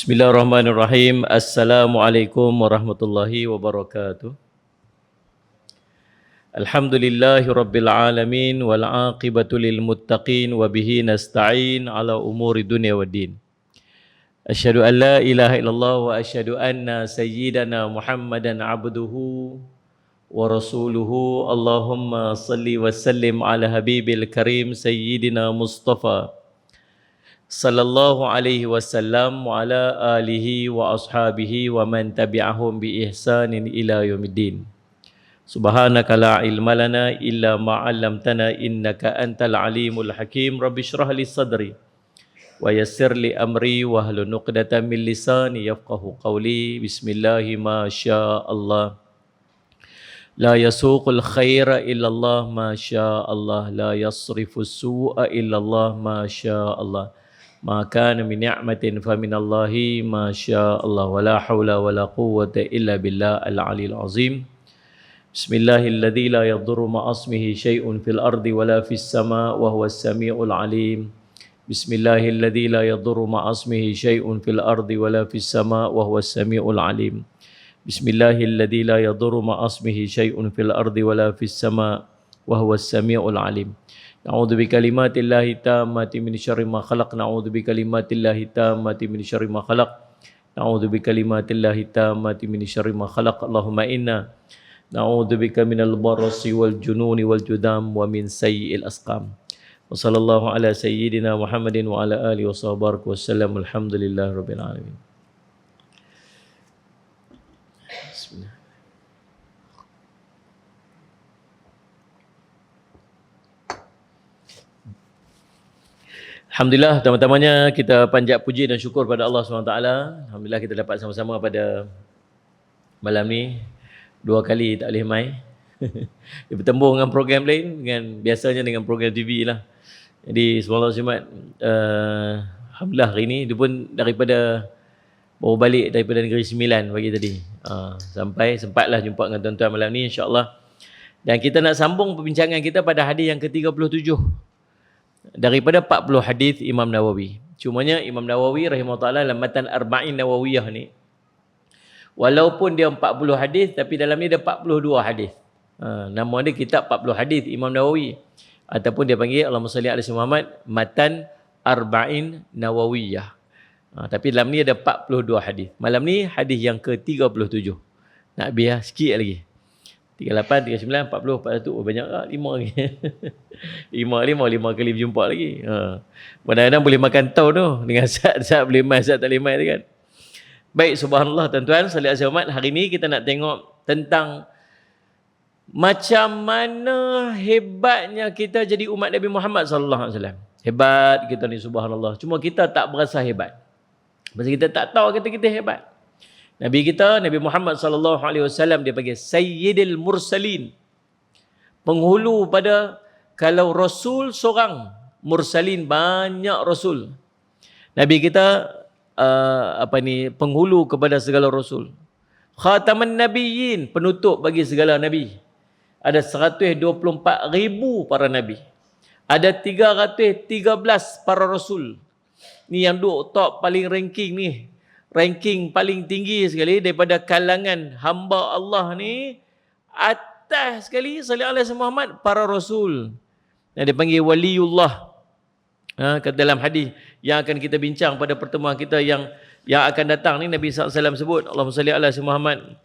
Bismillahirrahmanirrahim. Assalamualaikum warahmatullahi wabarakatuh. Alhamdulillahi rabbil alamin wal aqibatu lil muttaqin wa bihi nasta'in ala umuri dunya waddin. Asyhadu an la ilaha illallah wa asyhadu anna sayyidana Muhammadan abduhu wa rasuluhu. Allahumma salli wa sallim ala habibil karim sayyidina Mustafa sallallahu alaihi wasallam wa ala alihi wa ashabihi wa man tabi'ahum bi ihsanin ila yaumiddin. Subhanaka la ilma lana illa ma 'allamtana innaka antal alimul hakim. Rabbi shrah li sadri wa yassir li amri wa hlul 'uqdatam min lisani yafqahu qawli. Bismillah ma syaa Allah. La yasuqul khaira illa Allah ma syaa Allah. La yasrifus su'a illa Allah ma syaa Allah. Ma kana min ni'matin fa min Allahi ma syaa Allah wa la haula wa la quwwata illa billah al-'aliyyil 'azim. Bismillahilladzi la yadurru ma ismihi syai'un fil ardi wa la fis sama' wa huwas samiul 'alim. Bismillahilladzi la yadurru ma ismihi syai'un fil ardi wa la fis sama' wa huwas samiul 'alim. Bismillahilladzi la yadurru ma ismihi syai'un fil ardi wa la fis sama' wa huwas samiul 'alim. Na'udzu bikalimatillahi tammati min syarri ma khalaq. Na'udzu bikalimatillahi tammati min syarri ma khalaq. Na'udzu bikalimatillahi tammati min syarri ma khalaq. Allahumma inna na'udzu bika minal barasi wal jununi wal judam wa min sayyi'il asqam. Wa sallallahu ala sayyidina Muhammadin wa ala alihi wa sahbihi wasallam. Alhamdulillahi rabbil alamin. Bismillah. Alhamdulillah, pertama-tamanya kita panjat puji dan syukur pada Allah SWT. Alhamdulillah kita dapat sama-sama pada malam ni. 2 kali tak boleh mai. Dia bertembung dengan program lain, dengan biasanya dengan program TV lah. Jadi semalam Jumaat, Alhamdulillah hari ni dia pun daripada baru balik daripada Negeri Sembilan pagi tadi. Sampai sempatlah jumpa dengan tuan-tuan malam ni, insya-Allah. Dan kita nak sambung perbincangan kita pada hadis yang ke-37 daripada 40 hadis Imam Nawawi. Cumanya Imam Nawawi rahimahullah dalam matan Arba'in Nawawiyah ni, walaupun dia 40 hadis tapi dalam ni ada 42 hadis. Nama dia kitab 40 hadis Imam Nawawi, ataupun dia panggil Allahumma salli ala Muhammad matan Arba'in Nawawiyah. Tapi dalam ni ada 42 hadis. Malam ni hadis yang ke-37. Nak biar sikit lagi. 38, 39, 40, 41, banyak tak? 5 lagi. 5 kali berjumpa lagi. Kadang-kadang boleh makan tau tu. Dengan saat boleh mai, saat tak boleh mai tu kan. Baik, subhanallah tuan-tuan, salih asy Muhammad. Hari ni kita nak tengok tentang macam mana hebatnya kita jadi umat Nabi Muhammad sallallahu alaihi wasallam. Hebat kita ni, subhanallah. Cuma kita tak berasa hebat. Sebab kita tak tahu kita hebat. Nabi kita, Nabi Muhammad sallallahu alaihi wasallam, dia panggil Sayyidil Mursalin. Penghulu pada, kalau Rasul seorang, Mursalin banyak Rasul. Nabi kita penghulu kepada segala Rasul. Khataman Nabiyyin, penutup bagi segala Nabi. Ada 124,000 para Nabi. Ada 313 para Rasul. Ni yang duduk top paling ranking ni. Ranking paling tinggi sekali daripada kalangan hamba Allah ni. Atas sekali, sallallahu alaihi Muhammad, para Rasul. Yang dia panggil waliullah. Dalam hadis yang akan kita bincang pada pertemuan kita yang akan datang ni, Nabi SAW sebut, Allahumma salli ala Muhammad.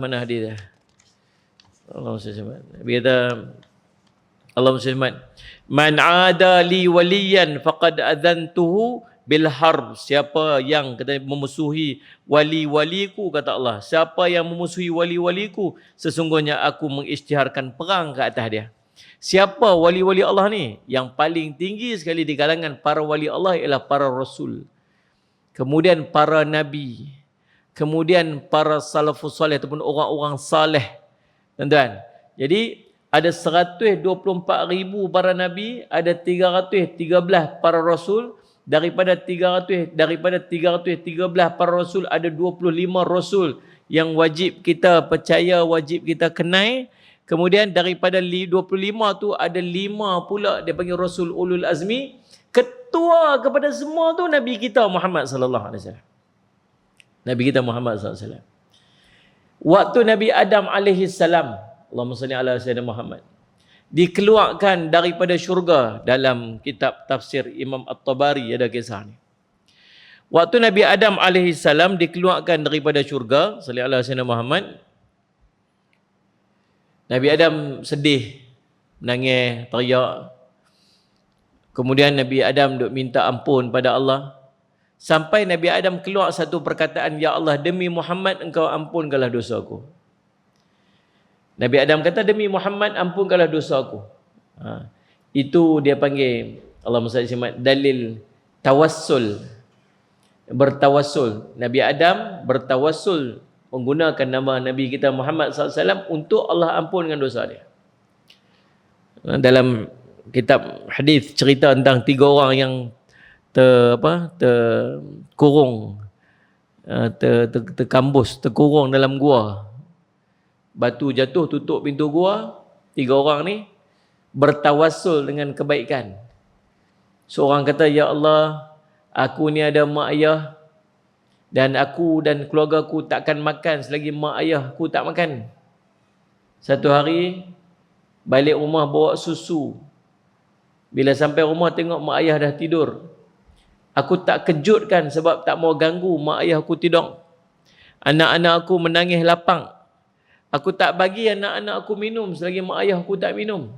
Mana hadis dia? Allahumma salli ala Muhammad. Nabi kata, Allahumma salli ala Muhammad. Man ada li waliyan faqad adhantuhu bil harb. Siapa yang kata memusuhi wali-waliku, kata Allah, siapa yang memusuhi wali-waliku, sesungguhnya aku mengisytiharkan perang ke atas dia. Siapa wali-wali Allah ni? Yang paling tinggi sekali di kalangan para wali Allah ialah para Rasul. Kemudian para Nabi. Kemudian para salafus salih ataupun orang-orang salih. Tuan-tuan. Jadi ada 124,000 para Nabi, ada 313 para Rasul. Daripada 313 para Rasul, ada 25 Rasul yang wajib kita percaya, wajib kita kenal. Kemudian daripada 25 tu ada 5 pula dia panggil Rasul Ulul Azmi. ketua kepada semua tu Nabi kita Muhammad sallallahu alaihi wasallam. Nabi kita Muhammad sallallahu alaihi wasallam. Waktu Nabi Adam alaihi salam, Allahumma salli ala sayyidina Muhammad, dikeluarkan daripada syurga, dalam kitab tafsir Imam At-Tabari ada kisah ni. Waktu Nabi Adam alaihi salam dikeluarkan daripada syurga, salli ala sayyidina Muhammad, Nabi Adam sedih, menangis, teriak. Kemudian Nabi Adam duk minta ampun pada Allah. Sampai Nabi Adam keluar satu perkataan, ya Allah, demi Muhammad engkau ampunkanlah dosa aku. Nabi Adam kata, demi Muhammad ampunkanlah dosa aku. Itu dia panggil, Allahumma salli ala Muhammad, dalil tawassul. Bertawassul. Nabi Adam bertawassul menggunakan nama Nabi kita Muhammad SAW untuk Allah ampunkan dosa dia. Dalam kitab hadis cerita tentang 3 orang yang terkurung, terkambus, terkurung dalam gua. Batu jatuh tutup pintu gua. 3 orang ni bertawassul dengan kebaikan. Seorang kata, ya Allah, aku ni ada mak ayah dan aku dan keluarga aku takkan makan selagi mak ayah aku tak makan. Satu hari balik rumah bawa susu. Bila sampai rumah tengok mak ayah dah tidur. Aku tak kejutkan sebab tak mau ganggu mak ayah aku tidur. Anak-anak aku menangis lapang. Aku tak bagi anak-anak aku minum selagi mak ayah aku tak minum.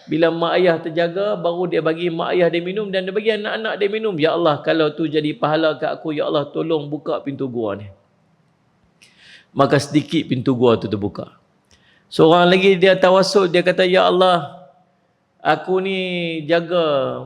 Bila mak ayah terjaga, baru dia bagi mak ayah dia minum dan dia bagi anak-anak dia minum. Ya Allah, kalau tu jadi pahala kat aku, ya Allah, tolong buka pintu gua ni. Maka sedikit pintu gua tu terbuka. Seorang lagi dia tawassul, dia kata, ya Allah, aku ni jaga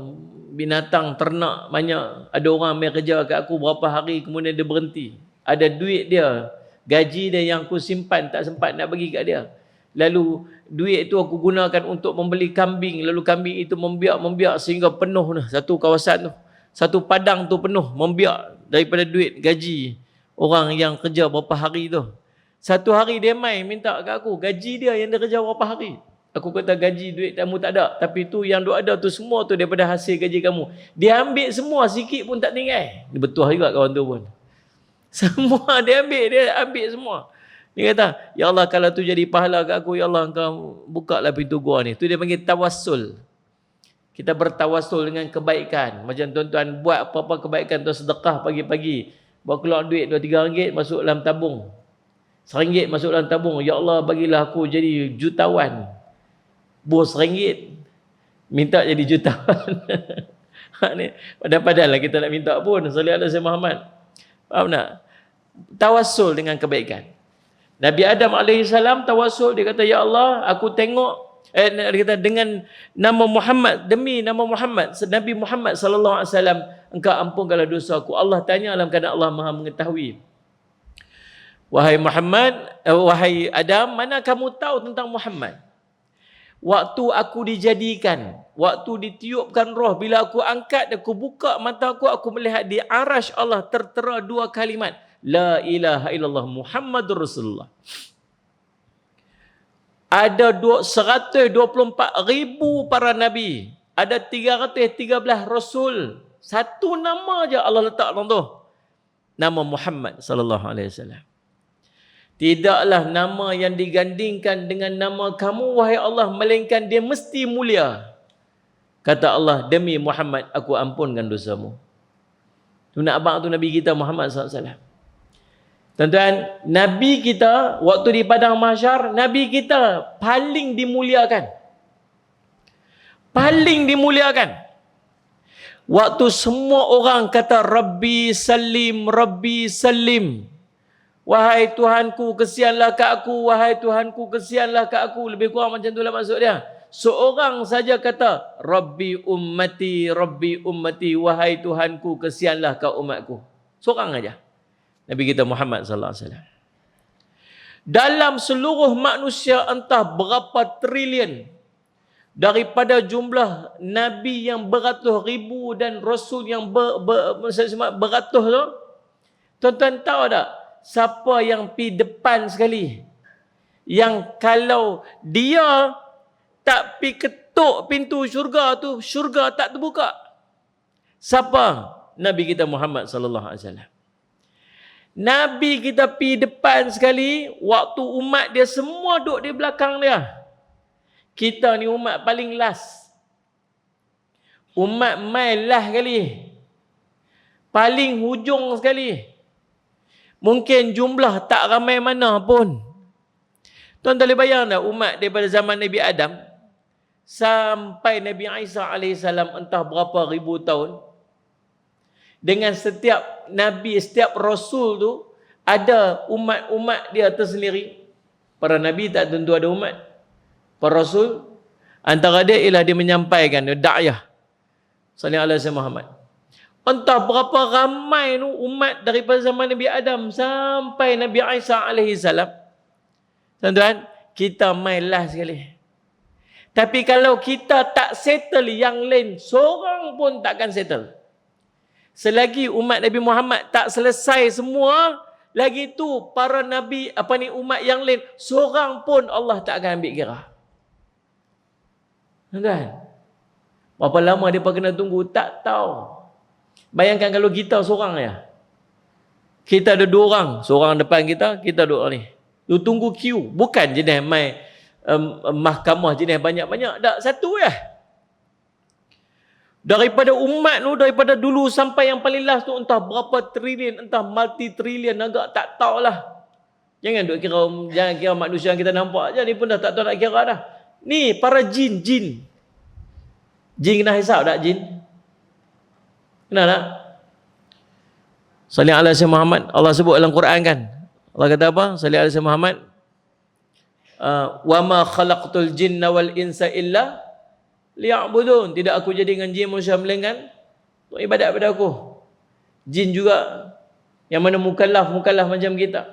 binatang, ternak banyak. Ada orang main kerja kat aku berapa hari, kemudian dia berhenti. Ada duit dia, gaji dia yang aku simpan, tak sempat nak bagi kat dia. Lalu duit itu aku gunakan untuk membeli kambing. Lalu kambing itu membiak sehingga penuh satu kawasan tu. Satu padang tu penuh, membiak daripada duit gaji orang yang kerja berapa hari tu. Satu hari dia main minta kat aku, gaji dia yang dia kerja berapa hari. Aku kata, gaji duit kamu tak ada. Tapi tu yang duk ada tu semua tu daripada hasil gaji kamu. Dia ambil semua, sikit pun tak tinggal. Dia betul juga kawan tu pun. Semua dia ambil semua. Dia kata, ya Allah, kalau tu jadi pahala kat aku, ya Allah, engkau bukalah pintu gua ni. Tu dia panggil tawassul. Kita bertawassul dengan kebaikan. Macam tuan-tuan buat apa-apa kebaikan, tu sedekah pagi-pagi. Bawa keluar duit 2-3 ringgit masuk dalam tabung. RM1 masuk dalam tabung. Ya Allah, bagilah aku jadi jutawan. Bos RM1 minta jadi jutawan. Padahal lah kita nak minta pun. Sallallahu alaihi wasallam Muhammad. Faham tak? Tawassul dengan kebaikan. Nabi Adam alaihissalam tawassul, dia kata, ya Allah, aku tengok, dia kata, dengan nama Muhammad, demi nama Muhammad, Nabi Muhammad sallallahu alaihi wasallam, engkau ampunkanlah dosa aku. Allah tanya dalam keadaan Allah Maha mengetahui. Wahai Muhammad, wahai Adam, mana kamu tahu tentang Muhammad? Waktu aku dijadikan, waktu ditiupkan roh, bila aku angkat, aku buka mata aku melihat di arasy Allah tertera 2 kalimat. La ilaha illallah Muhammadur Rasulullah. Ada 124,000 para nabi. Ada 313 rasul. Satu nama je Allah letak dalam tu. Nama Muhammad sallallahu alaihi wasallam. Tidaklah nama yang digandingkan dengan nama kamu, wahai Allah, melainkan dia mesti mulia. Kata Allah, demi Muhammad aku ampunkan dosamu. Tu nak abang tu Nabi kita Muhammad SAW. Tuan-tuan, Nabi kita waktu di padang mahsyar, Nabi kita paling dimuliakan. Paling dimuliakan. Waktu semua orang kata Rabbi Salim, Rabbi Salim. Wahai Tuhanku, kesianlah kat aku. Wahai Tuhanku, kesianlah kat aku. Lebih kurang macam itulah maksud dia. Seorang saja kata Rabbi ummati, Rabbi ummati. Wahai Tuhanku, kesianlah kat umatku. Seorang aja. Nabi kita Muhammad sallallahu alaihi wasallam. Dalam seluruh manusia entah berapa triliun, daripada jumlah nabi yang beratus ribu dan rasul yang beratus tu, tuan-tuan tahu tak siapa yang pi depan sekali, yang kalau dia tak pi ketuk pintu syurga tu, syurga tak terbuka. Siapa? Nabi kita Muhammad sallallahu alaihi wasallam. Nabi kita pi depan sekali, waktu umat dia semua duduk di belakang dia. Kita ni umat paling last. Umat mai lah kali. Paling hujung sekali. Mungkin jumlah tak ramai mana pun. Tuan boleh bayang tak umat daripada zaman Nabi Adam sampai Nabi Isa alaihissalam entah berapa ribu tahun. Dengan setiap Nabi, setiap Rasul tu ada umat-umat dia tersendiri. Para Nabi tak tentu ada umat. Para Rasul antara dia ialah dia menyampaikan, dia da'yah. Sallallahu alaihi wasallam Muhammad. Entah berapa ramai tu umat daripada zaman Nabi Adam sampai Nabi Isa alaihissalam. Tuan-tuan, kita main last sekali. Tapi kalau kita tak settle yang lain, seorang pun takkan settle. Selagi umat Nabi Muhammad tak selesai semua, lagi tu para nabi umat yang lain, seorang pun Allah tak akan ambil kira. Tuan-tuan, berapa lama mereka kena tunggu? Tak tahu. Bayangkan kalau kita seorang ya. Kita ada 2 orang, seorang depan kita, kita 2 orang ni. You tunggu queue, bukan jenis mai mahkamah jenis banyak-banyak, tak satu ya. Daripada umat tu, daripada dulu sampai yang paling last tu, entah berapa trilion, entah multi trilion, agak tak tahulah. Jangan duk kira manusia yang kita nampak je, ni pun dah tak tahu nak kira dah. Ni para jin. Jin kena hisap tak jin? Kena tak? Sallallahu alaihi wasallam Muhammad, Allah sebut dalam Quran kan. Allah kata apa? Sallallahu alaihi wasallam Muhammad, wa ma khalaqtul jinna wal insa illa liya'budun. Tidak aku jadikan jin manusia melainkan untuk ibadat pada aku. Jin juga yang mana mukallaf macam kita.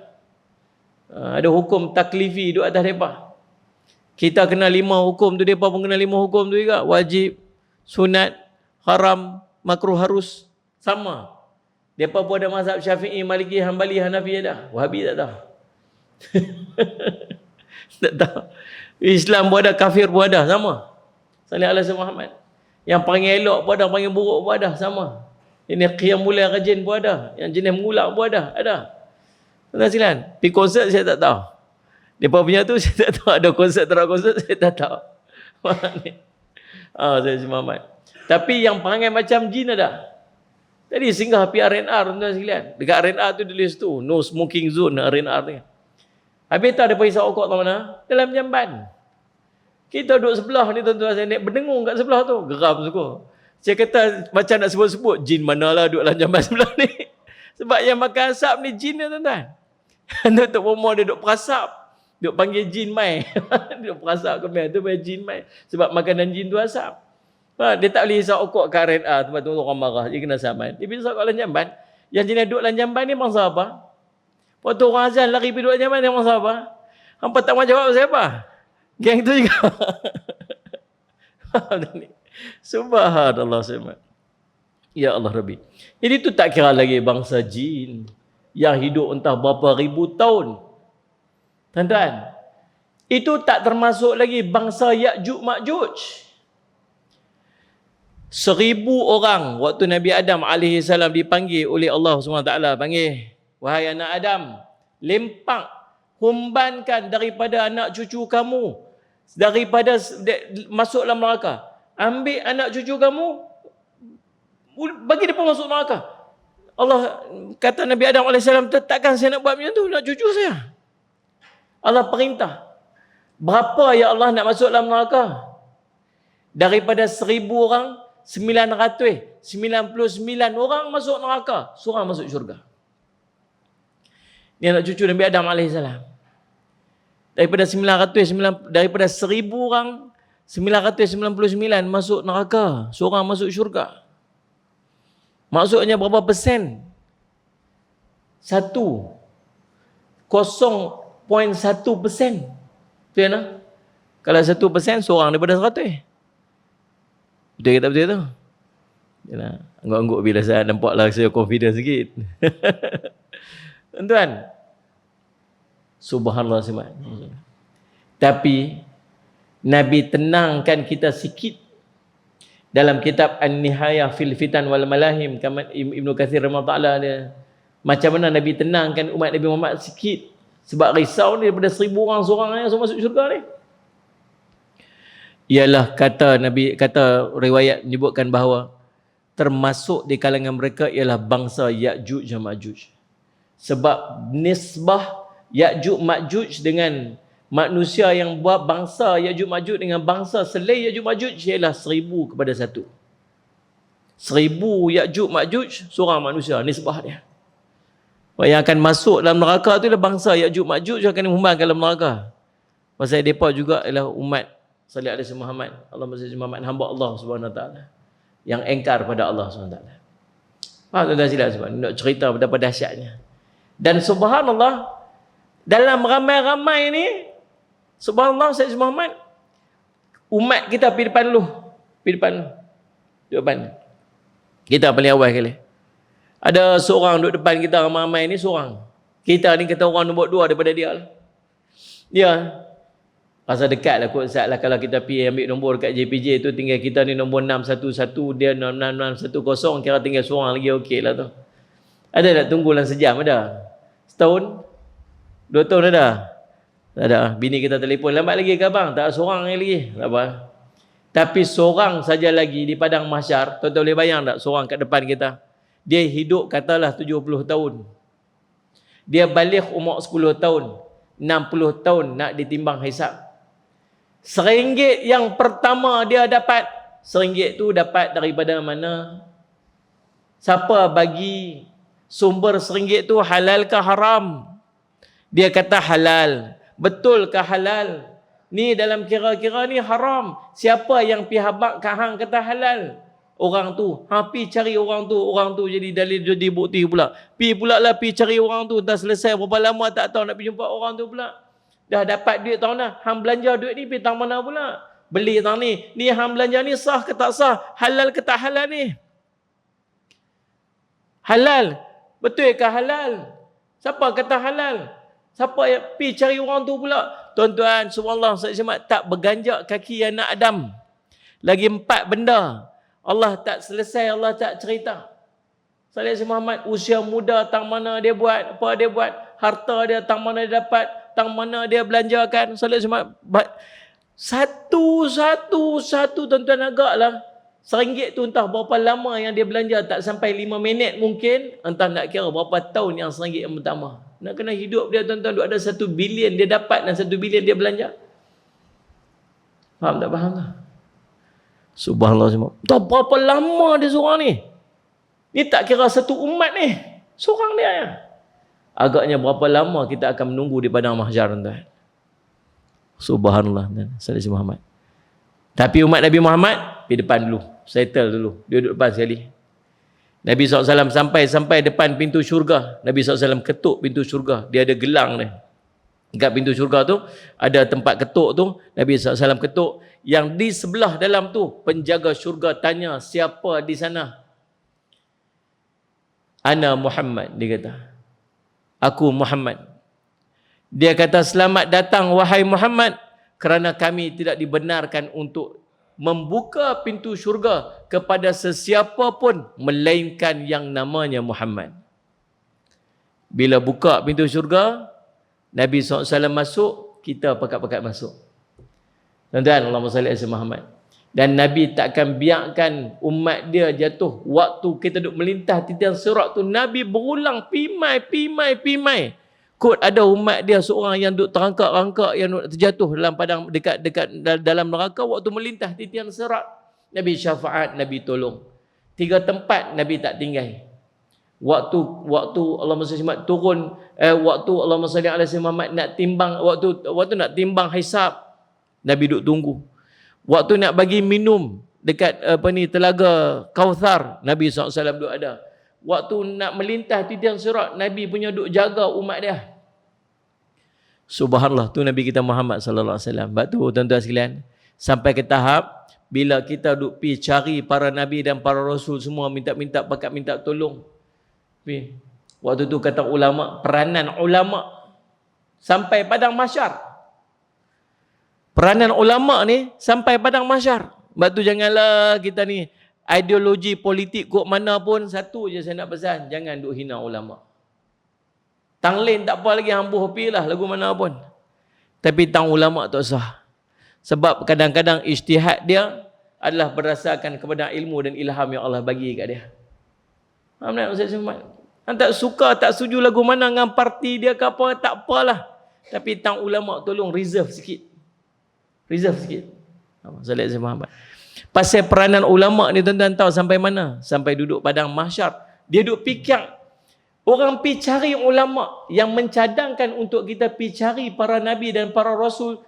Ada hukum taklifi duduk atas mereka. Kita kena 5 hukum tu, mereka pun kena 5 hukum tu juga. Wajib, sunat, haram, makruh, harus. Sama. Mereka pun ada mazhab Syafi'i, Maliki, Hanbali, Hanafi ada. Wahabi tak tahu. Tak tahu. Islam pun ada, kafir pun ada, sama. Sallallahu alaihi wasallam Muhammad. Yang panggil elok pun ada, panggil buruk pun ada, sama. Ini qiyam mulai rajin pun ada, yang jenis mengulak pun ada. Tuan-tuan silan, pergi konsert saya tak tahu. Depa punya tu saya tak tahu, ada konsert tak ada konsert saya tak tahu. Saya Muhammad. Tapi yang perangai macam jin ada. Tadi singgah pergi R&R tuan-tuan sekalian. Dekat R&R tu tulis tu, no smoking zone R&R ni. Habis tak ada paisa okok tahu mana? Dalam jamban. Kita duduk sebelah ni tuan-tuan, saya naik berdengung kat sebelah tu. Geram suka. Saya kata macam nak sebut-sebut, jin manalah duduk dalam jamban sebelah ni. Sebab yang makan asap ni jin ni tuan-tuan. Tok Momo dia duduk perasap. Duduk panggil jin mai. Duduk perasap ke mai. Tu panggil jin mai. Sebab makanan jin tu asap. Dia tak boleh hisap okok ke R&R. Tempat tu orang marah. Dia kena saman. Dia bisa kat dalam jamban. Yang jenis duduk dalam jamban ni bangsa apa? Waktu orang azan lari pergi duduk dalam jamban ni bangsa apa? Hampa tak mahu jawab pasal apa? Geng tu juga. Subhanallah semua. Ya Allah Rabbi. Jadi tu tak kira lagi bangsa jin yang hidup entah berapa ribu tahun. Tuan-tuan, itu tak termasuk lagi bangsa Ya'juj Ma'juj. 1000 orang waktu Nabi Adam AS dipanggil oleh Allah SWT, panggil, wahai anak Adam, lempak, humbankan daripada anak cucu kamu, daripada masuk dalam neraka. Ambil anak cucu kamu, bagi dia pun masuk neraka. Allah kata Nabi Adam AS, takkan saya nak buat macam tu, nak cucu saya. Allah perintah. Berapa ya Allah nak masuk dalam neraka? Daripada 1000 orang, 999 orang masuk neraka, seorang masuk syurga. Ni anak cucu Nabi Adam AS. Daripada 1000 orang, 999 masuk neraka, seorang masuk syurga. Maksudnya berapa persen? 0.1%. Betul tak? Kalau 1% seorang daripada 100. Betul ke tak betul tu? Yalah, angguk-angguk bila saya nampaklah saya confident sikit. Tuan-tuan, subhanallah semua. Tapi Nabi tenangkan kita sikit. Dalam kitab An-Nihayah fil Fitan wal Malahim, Ibnu Katsir rahimahullah dia, macam mana Nabi tenangkan umat Nabi Muhammad sikit, sebab risau ni daripada 1000 orang seorang yang semua masuk syurga ni. Ialah kata Nabi, kata riwayat menyebutkan bahawa termasuk di kalangan mereka ialah bangsa Ya'juj dan Ma'juj. Sebab nisbah Ya'juj Ma'juj dengan manusia yang buat bangsa Ya'juj Ma'juj dengan bangsa selain Ya'juj Ma'juj ialah 1000 kepada 1. 1000 Ya'juj Ma'juj seorang manusia nisbah dia. Yang akan masuk dalam neraka tu ialah bangsa Ya'juj Ma'juj akan dihumbankan dalam neraka. Pasal mereka juga ialah umat salih alaihi Muhammad, Allahumma salli Muhammad, hamba Allah Subhanahu Wa Taala yang engkar pada Allah Subhanahu Wa Taala. Faham tuan-tuan silap sebab nak cerita betapa dahsyatnya. Dan subhanallah, dalam ramai-ramai ni, subhanallah Sayyid Muhammad, umat kita pergi depan dulu. Pergi depan dulu. Duduk depan. Kita paling awal sekali. Ada seorang duduk depan kita ramai-ramai ni, seorang. Kita ni kata orang nombor 2 daripada dia lah. Dia rasa dekat lah kot saat lah kalau kita pergi ambil nombor dekat JPJ tu, tinggal kita ni nombor 611, dia 66610, kira tinggal seorang lagi okey lah tu. Ada tak tunggu dalam sejam ada? Setahun? 2 tahun ada? Tak ada. Bini kita telefon, lambat lagi ke abang? Tak, seorang lagi. Tak apa. Tapi seorang saja lagi di padang mahsyar, tuan-tuan boleh bayang tak seorang kat depan kita? Dia hidup katalah 70 tahun. Dia balik umur 10 tahun. 60 tahun nak ditimbang hisap. RM1 yang pertama dia dapat, RM1 tu dapat daripada mana? Siapa bagi sumber RM1 tu, halal ke haram? Dia kata halal. Betul ke halal? Ni dalam kira-kira ni haram. Siapa yang pi habaq ke hang kata halal? Orang tu. Pi cari orang tu jadi dalil, jadi bukti pula. Pi pula lah pi cari orang tu, dah selesai berapa lama tak tahu nak pi jumpa orang tu pula. Dah dapat duit tahun dah. Hang belanja duit ni pergi tang mana pula? Beli tang ni. Ni hang belanja ni sah ke tak sah? Halal ke tak halal ni? Halal. Betul ke halal? Siapa kata halal? Siapa yang pergi cari orang tu pula? Tuan-tuan, subhanallah, saya tak berganjak kaki anak Adam. Lagi 4 benda. Allah tak selesai, Allah tak cerita. Salih Muhammad, usia muda, tang mana dia buat, apa dia buat, harta dia, tang mana dia dapat, tang mana dia belanjakan. Salih Muhammad, satu tuan-tuan agaklah. RM1 tu entah berapa lama yang dia belanja, tak sampai 5 minit mungkin, entah nak kira berapa tahun yang RM1 yang pertama. Nak kena hidup dia tuan-tuan, ada 1 bilion dia dapat dan 1 bilion dia belanja. Faham tak? Faham tak? Subhanallah semua. Tak berapa lama dia seorang ni. Ni tak kira satu umat ni. Seorang dia ya. Agaknya berapa lama kita akan menunggu di padang mahsyar tuan. Subhanallah dan Salih Muhammad. Tapi umat Nabi Muhammad pergi depan dulu. Settle dulu. Dia duduk depan sekali. Nabi SAW sampai depan pintu syurga. Nabi SAW ketuk pintu syurga. Dia ada gelang ni. Dekat pintu syurga tu ada tempat ketuk tu. Nabi SAW ketuk. Yang di sebelah dalam tu penjaga syurga tanya, siapa di sana? Ana Muhammad, dia kata. Aku Muhammad. Dia kata, selamat datang wahai Muhammad, kerana kami tidak dibenarkan untuk membuka pintu syurga kepada sesiapa pun melainkan yang namanya Muhammad. Bila buka pintu syurga, Nabi SAW masuk, kita pakat-pakat masuk. Tuan-tuan, Allahumma salli ala Muhammad. Dan Nabi takkan biarkan umat dia jatuh. Waktu kita duduk melintah titian sirat tu, Nabi berulang pimai. Kot ada umat dia seorang yang duduk terangkak-rangkak, yang terjatuh dalam padang dekat dalam neraka waktu melintah titian sirat. Nabi syafaat, Nabi tolong. 3 tempat Nabi tak tinggal. Waktu Allahumma salli Muhammad turun, waktu Allahumma salli ala Muhammad nak timbang, waktu nak timbang hisab, Nabi duduk tunggu. Waktu nak bagi minum dekat telaga Kauthar, Nabi SAW duduk ada. Waktu nak melintah titian sirat, Nabi punya duduk jaga umat dia. Subhanallah, tu Nabi kita Muhammad sallallahu alaihi wasallam. Sebab tu tuan-tuan sekalian, sampai ke tahap bila kita duk pi cari para nabi dan para rasul semua minta pakat minta tolong. Waktu tu kata ulama, peranan ulama sampai padang mahsyar. Peranan ulama ni sampai padang mahsyar. Sebab tu janganlah kita ni ideologi politik kok mana pun, satu je saya nak pesan, jangan duk hina ulama. Tang lain tak apa lagi, hang hopi lah lagu mana pun. Tapi tang ulama tak sah. Sebab kadang-kadang ijtihad dia adalah berdasarkan kepada ilmu dan ilham yang Allah bagi kat dia. Faham tak Ustaz Syahmat? Hang tak suka, tak setuju lagu mana dengan parti dia ke apa, tak apalah. Tapi tang ulama tolong reserve sikit. Reserve sikit. Ustaz Muhammad. Pasal peranan ulama ni tuan-tuan tahu sampai mana? Sampai duduk padang mahsyar. Dia duduk fikir. Orang pi cari ulama yang mencadangkan untuk kita pi cari para nabi dan para rasul.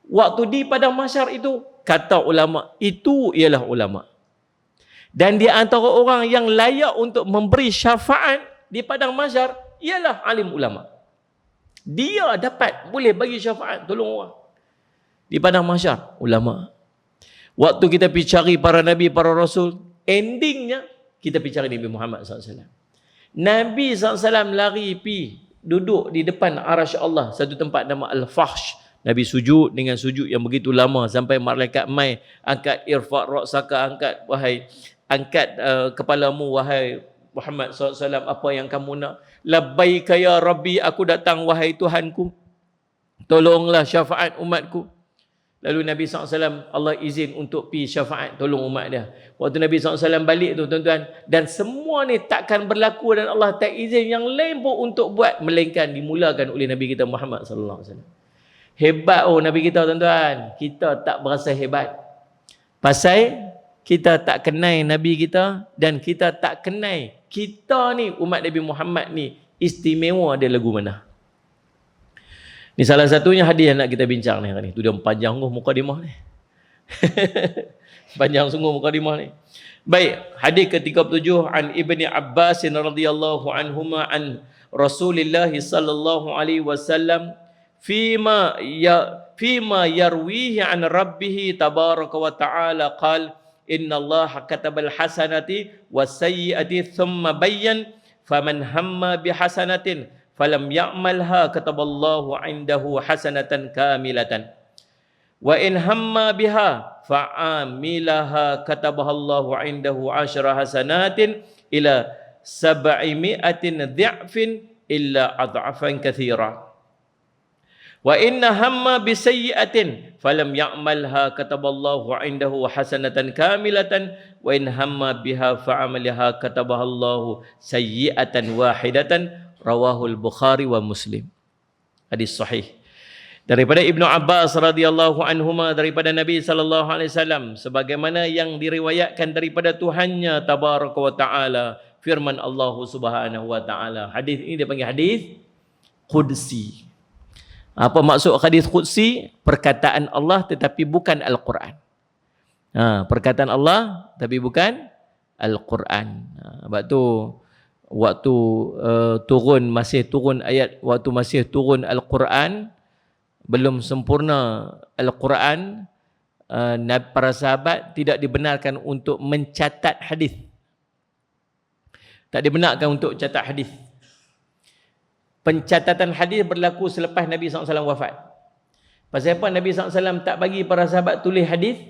Waktu di padang mahsyar itu, kata ulama, itu ialah ulama. Dan di antara orang yang layak untuk memberi syafaat di padang mahsyar ialah alim ulama. Dia dapat boleh bagi syafaat, tolong orang. Di padang mahsyar, ulama. Waktu kita pergi cari para nabi, para rasul, endingnya kita pergi cari Nabi Muhammad SAW. Nabi SAW lari pergi duduk di depan arasy Allah, satu tempat nama Al-Fahsh. Nabi sujud dengan sujud yang begitu lama sampai malaikat mai angkat irfa' ra'saka, angkat kepalamu wahai Muhammad SAW, apa yang kamu nak? Labbaika ya Rabbi, aku datang wahai Tuhanku, tolonglah syafaat umatku. Lalu Nabi SAW, Allah izin untuk pi syafaat tolong umat dia. Waktu Nabi SAW balik tu tuan-tuan, dan semua ni takkan berlaku dan Allah tak izin yang lain pun untuk buat, melainkan dimulakan oleh Nabi kita Muhammad SAW. Hebat Nabi kita tuan-tuan. Kita tak berasa hebat. Pasal kita tak kenal Nabi kita dan kita tak kenal kita ni umat Nabi Muhammad ni istimewa dia lagu mana. Ni salah satunya hadis yang nak kita bincang ni hari ni. Tu dia panjang sungguh mukadimah ni. Panjang sungguh mukadimah ni. Baik, hadis ke-37 an Ibni Abbas radhiyallahu anhuma an Rasulillah sallallahu alaihi wasallam fima yarwihi an rabbih tabaraka wa ta'ala qala innallaha katabal hasanati wasayyiati thumma bayyan faman hamma bihasanatin falam ya'malha kataballahu 'indahu hasanatan kamilatan wa in hamma biha fa'amilaha katabahallahu 'indahu 'ashra hasanatin ila 700 dhi'fin illa adhafan katsira. Wa inna hamma bisayyi'atin falam ya'malha kataballahu 'indahu hasanatan kamilatan wa in hamma biha fa'amalaha katabahallahu sayyi'atan wahidatan. Rawahul Bukhari wa Muslim. Hadis sahih. Daripada Ibnu Abbas radhiyallahu anhuma, daripada Nabi sallallahu alaihi wasallam, sebagaimana yang diriwayatkan daripada Tuhannya tabaraka wa taala, firman Allah Subhanahu wa taala. Hadis ini dia panggil hadis qudsi. Apa maksud hadis qudsi? Perkataan Allah tetapi bukan Al-Quran. Perkataan Allah tapi bukan Al-Quran. Sebab tu waktu masih turun ayat, waktu masih turun Al-Quran, belum sempurna Al-Quran, para sahabat tidak dibenarkan untuk mencatat hadis. Tak dibenarkan untuk catat hadis. Pencatatan hadis berlaku selepas Nabi SAW wafat. Pasal apa Nabi SAW tak bagi para sahabat tulis hadis?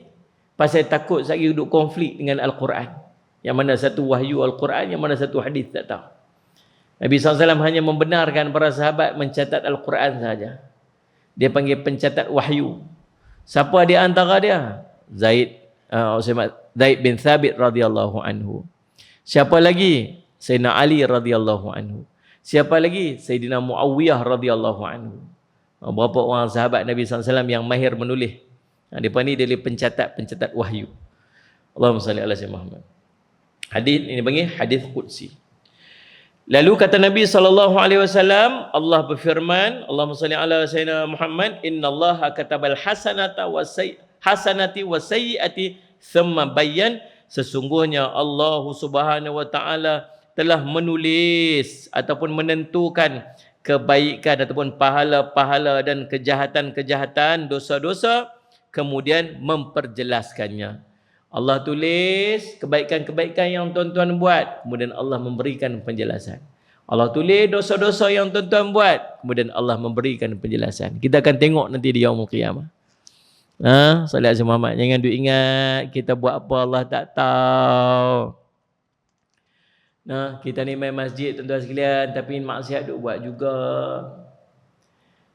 Pasal takut sekali duduk konflik dengan Al-Quran. Yang mana satu wahyu Al-Quran, yang mana satu hadis tak tahu. Nabi SAW hanya membenarkan para sahabat mencatat Al-Quran saja. Dia panggil pencatat wahyu. Siapa di antara dia? Zaid bin Thabit radhiyallahu anhu. Siapa lagi? Sayyidina Ali radhiyallahu anhu. Siapa lagi? Sayyidina Muawiyah radhiyallahu anhu. Berapa orang sahabat Nabi SAW yang mahir menulis. Mereka ni dia pencatat wahyu. Allahumma salli ala sayyidina Muhammad. Hadis ini panggil hadis qudsi. Lalu kata Nabi SAW, Allah berfirman, Allahumma salli ala sayyidina Muhammad, innallaha katabal hasanati wasayyiati thumma bayyan, sesungguhnya Allah Subhanahu wa taala telah menulis ataupun menentukan kebaikan ataupun pahala-pahala dan kejahatan-kejahatan, dosa-dosa, kemudian memperjelaskannya. Allah tulis kebaikan-kebaikan yang tuan-tuan buat, kemudian Allah memberikan penjelasan. Allah tulis dosa-dosa yang tuan-tuan buat, kemudian Allah memberikan penjelasan. Kita akan tengok nanti di Yaumul Qiyamah. Salat Sayyidina Muhammad. Jangan duk ingat kita buat apa Allah tak tahu. Kita ni main masjid tuan-tuan sekalian, tapi maksiat duk buat juga.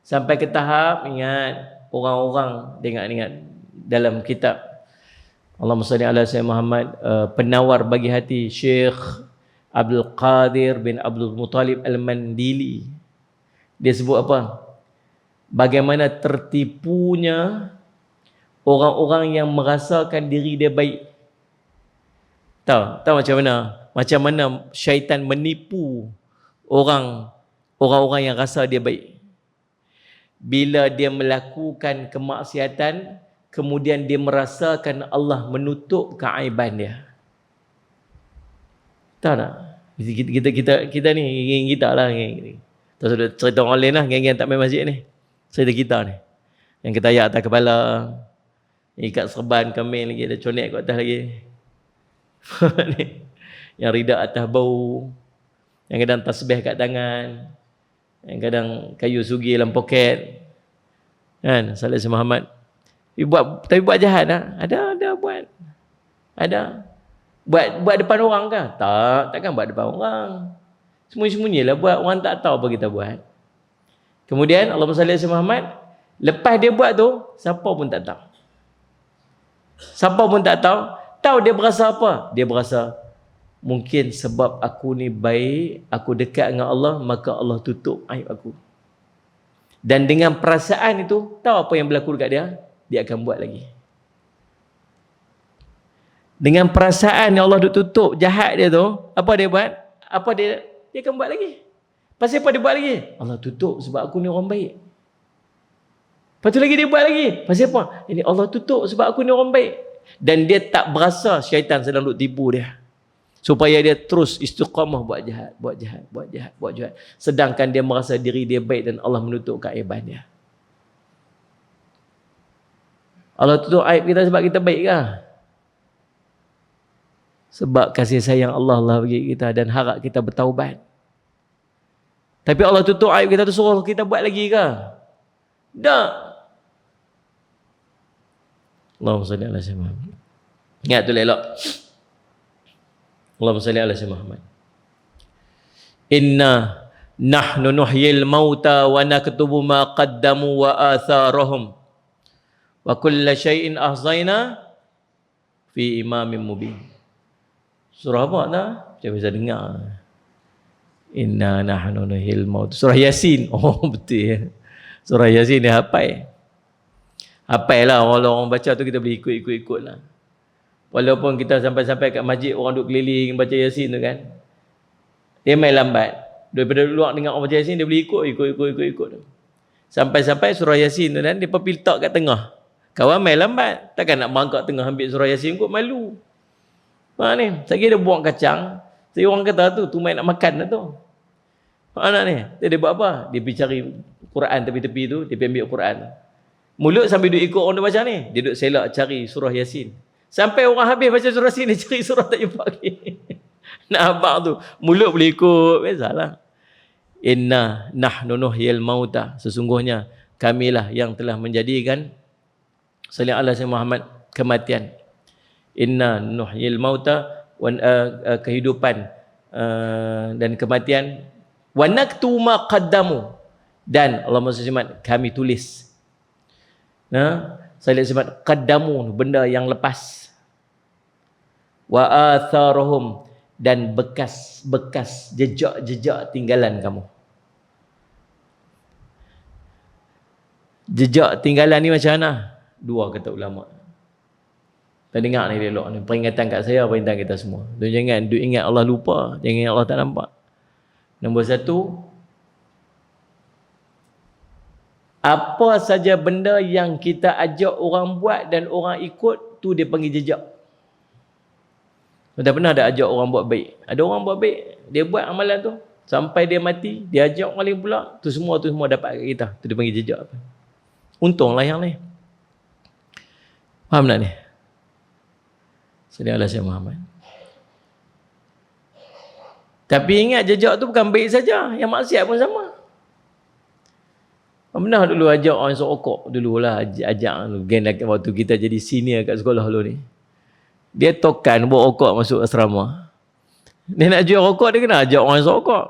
Sampai ke tahap ingat orang-orang ingat dalam kitab Allahumma salli ala Sayyidina Muhammad, penawar bagi hati Syekh Abdul Qadir bin Abdul Muttalib Al-Mandili. Dia sebut apa? Bagaimana tertipunya orang-orang yang merasakan diri dia baik. Tahu macam mana? Macam mana syaitan menipu orang-orang yang rasa dia baik. Bila dia melakukan kemaksiatan, kemudian dia merasakan Allah menutup keaiban dia. Tahu tak? Kita ni geng kita lah. Tak sudah cerita orang lain lah, geng-geng tak main masjid ni. Cerita kita ni. Yang kita ayak atas kepala, ikat serban kemin lagi, ada conek kat atas lagi. Yang ridak atas bau, yang kadang tasbih kat tangan, yang kadang kayu sugi dalam poket. Kan? Salat Sayyidina Muhammad. Tapi buat jahat lah. Ada buat. Ada. Buat depan orang kah? Takkan buat depan orang. Sembunyi-sembunyilah buat, orang tak tahu apa kita buat. Kemudian Allahumma salli ala Sayyidina Muhammad, lepas dia buat tu, siapa pun tak tahu. Siapa pun tak tahu. Tahu dia berasa apa? Dia berasa mungkin sebab aku ni baik, aku dekat dengan Allah, maka Allah tutup aib aku. Dan dengan perasaan itu, tahu apa yang berlaku dekat dia? Dia akan buat lagi. Dengan perasaan yang Allah tutup jahat dia tu, apa dia buat? Dia akan buat lagi. Pasal apa dia buat lagi? Allah tutup sebab aku ni orang baik. Lepas tu lagi dia buat lagi. Pasal apa? Ini Allah tutup sebab aku ni orang baik. Dan dia tak berasa syaitan sedang duk tipu dia. Supaya dia terus istiqamah buat jahat. Sedangkan dia merasa diri dia baik dan Allah menutup keaiban dia. Allah tutup aib kita sebab kita baik kah? Sebab kasih sayang Allah bagi kita dan harap kita bertaubat. Tapi Allah tutup aib kita tu suruh kita buat lagi kah? Tak. Allahumma salli ala Sayyidina Muhammad. Ingat tu elok. Allahumma salli ala Sayyidina Muhammad. Inna nahnu nuhyil mauta wa naktubu ma qaddamu wa atharahum. Wa kulla syai'in ahzayna fi imamin mubin. Surah apa tak? Saya bisa dengar. Inna nahnu nuhyil maut. Surah Yasin. Oh betul ya. Surah Yasin dia hafal. Hafal lah. Orang baca tu kita boleh ikut lah. Walaupun kita sampai kat masjid, orang duduk keliling baca Yasin tu kan. Dia main lambat. Daripada luar dengar orang baca Yasin, dia boleh ikut. Sampai surah Yasin tu kan, dia pergi letak kat tengah. Kawan main lambat. Takkan nak mangkak tengah ambil surah Yasin kot, malu. Ni, sekali dia buang kacang. Jadi orang kata tu main nak makan lah tu. Anak ni, dia buat apa? Dia pergi cari Quran tepi-tepi tu, dia pergi ambil Quran. Mulut sambil duduk ikut orang dia baca ni, dia duduk selak cari surah Yasin. Sampai orang habis baca surah Yasin, dia cari surah tak jumpa lagi. Nak abang tu, mulut boleh ikut, biasalah. Inna nahnu nuhyil mauta. Sesungguhnya kamilah yang telah menjadikan sallallahu alaihi wasallam Muhammad kematian. Inna nuhyil mauta, kehidupan dan kematian, wa naktu ma qaddamu, dan Allahumma salli alaihi kami tulis. Sallallahu alaihi qaddamu, benda yang lepas, wa atharahum, dan bekas jejak tinggalan kamu. Jejak tinggalan ni macam mana? Dua kata ulama. Kita dengar ni elok ni, peringatan kat saya, peringatan kita semua. Jangan ingat Allah lupa, jangan ingat Allah tak nampak. Nombor satu, apa saja benda yang kita ajak orang buat dan orang ikut, tu dia panggil jejak. Kita pernah ada ajak orang buat baik. Ada orang buat baik, dia buat amalan tu, sampai dia mati, dia ajak orang lain pula, tu semua dapat kat kita. Tu dia panggil jejak. Untunglah yang ni. Faham tak ni? Sallallahu alaihi Muhammad. Tapi ingat jejak tu bukan baik saja, yang maksiat pun sama. Pernah dulu ajak orang esok rokok dululah, ajak geng waktu kita jadi senior kat sekolah dulu ni. Dia tokan bawa rokok masuk asrama. Dia nak jual rokok, dia kena ajak orang esok rokok.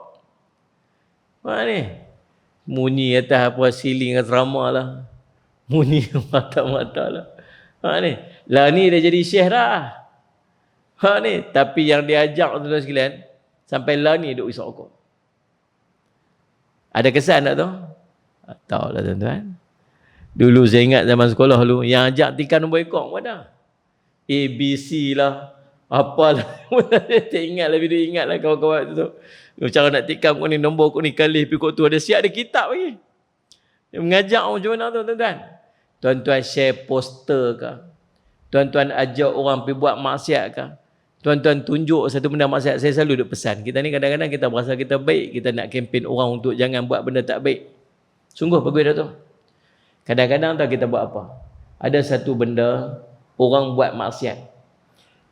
Mana ni? Munyi atas apa siling asrama lah. Munyi mata-mata lah. Ni. Lah ni dia jadi syekh dah. Ni. Tapi yang dia ajak tuan-tuan sekalian, sampai lah ni duk isap rokok. Ada kesan tak tu? Tahu lah tuan-tuan. Dulu saya ingat zaman sekolah dulu, yang ajak tikan nombor ekor pun ada. ABC lah. Apalah. Saya tak ingat lah, bila ingat lah kawan-kawan tu. Cara nak tikam kau ni, nombor kau ni kali pikuk tu. Ada siap, ada kitab lagi. Dia mengajak macam mana tu tuan-tuan. Tuan-tuan share poster ke? Tuan-tuan ajak orang pergi buat maksiat ke? Tuan-tuan tunjuk satu benda maksiat. Saya selalu duk pesan. Kita ni kadang-kadang kita berasa kita baik. Kita nak kempen orang untuk jangan buat benda tak baik. Sungguh bagus dah tu. Kadang-kadang tahu kita buat apa? Ada satu benda orang buat maksiat.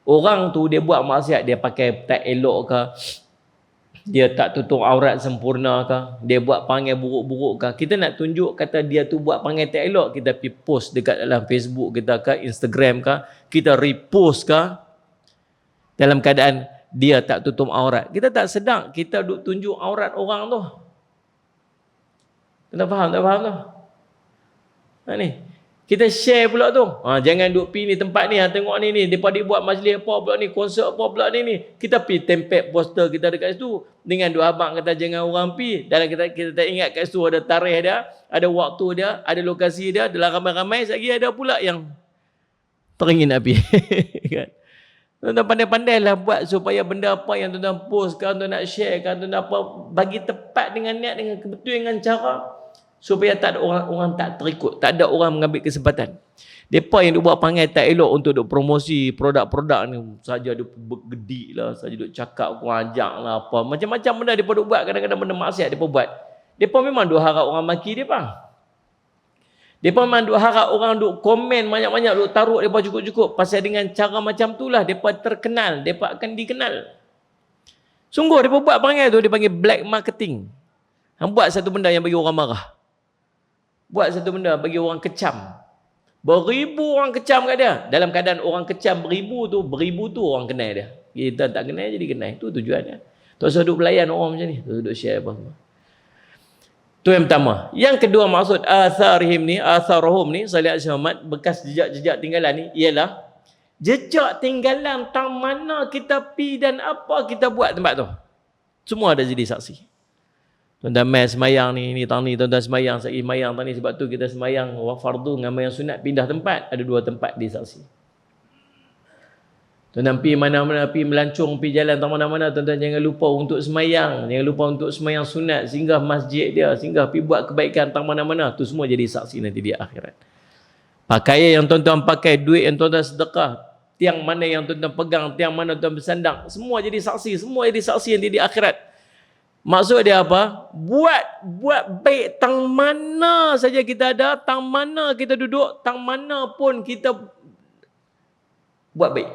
Orang tu dia buat maksiat, dia pakai tak elok ke, dia tak tutup aurat sempurna ke, dia buat panggil buruk-buruk ke. Kita nak tunjuk kata dia tu buat panggil tak elok, kita pergi post dekat dalam Facebook kita ke, Instagram ke, kita repost ke, dalam keadaan dia tak tutup aurat. Kita tak sedar kita duk tunjuk aurat orang tu. Kita faham tak faham tu? Ni. Kita share pula tu. Jangan duk pergi ni tempat ni, tengok ni depa dia buat majlis apa pula ni, konsert apa pula ni. Kita pergi tempel poster kita dekat situ dengan dua abang kata jangan orang pergi. Dalam kita tak ingat kat situ ada tarikh dia, ada waktu dia, ada lokasi dia, dalam ramai-ramai lagi ada pula yang teringin nak pergi. Kan? Tuan-tuan pandai-pandailah buat supaya benda apa yang tuan-tuan post kan, tuan-tuan nak share kan, tuan-tuan apa bagi tepat dengan niat, dengan betul dengan cara, supaya tak ada orang tak terikut, tak ada orang mengambil kesempatan. Depa yang duk buat panggil tak elok untuk duk promosi produk-produk ni, saja duk bergedik lah, saja duk cakap kurang ajak lah apa. Macam-macam benda depa duk buat, kadang-kadang benda maksiat depa buat. Depa memang duk harap orang maki depa. Depa memang duk harap orang duk komen banyak-banyak, duk taruh depa cukup-cukup. Pasal dengan cara macam itulah depa terkenal, depa akan dikenal. Sungguh depa buat panggil tu, dia panggil black marketing. Hang buat satu benda yang bagi orang marah. Buat satu benda bagi orang kecam. Beribu orang kecam kat dia. Dalam keadaan orang kecam beribu tu orang kenal dia. Kita tak kenal jadi kenal. Itu tujuan dia. Tak usah duk belayan orang macam ni. Tak usah duk share apa semua. Tu yang pertama. Yang kedua maksud atharhum ni, Salih Al-Muhammad, bekas jejak-jejak tinggalan ni, ialah jejak tinggalan tang mana kita pi dan apa kita buat tempat tu. Semua ada jadi saksi. Tuan-tuan mai semayang ni tuan-tuan semayang, saya semayang tadi sebab tu kita semayang fardu dengan semayang sunat pindah tempat, ada dua tempat di saksi. Tuan-tuan pergi mana-mana, pergi melancong, pergi jalan tak mana-mana, tuan-tuan jangan lupa untuk semayang, jangan lupa untuk semayang sunat, singgah masjid dia, singgah pergi buat kebaikan tak mana-mana, tu semua jadi saksi nanti di akhirat. Pakaian yang tuan-tuan pakai, duit yang tuan-tuan sedekah, tiang mana yang tuan-tuan pegang, tiang mana tuan bersandang, semua jadi saksi, semua jadi saksi nanti di akhirat. Maksud dia apa? Buat baik tang mana saja kita ada, tang mana kita duduk, tang mana pun kita buat baik.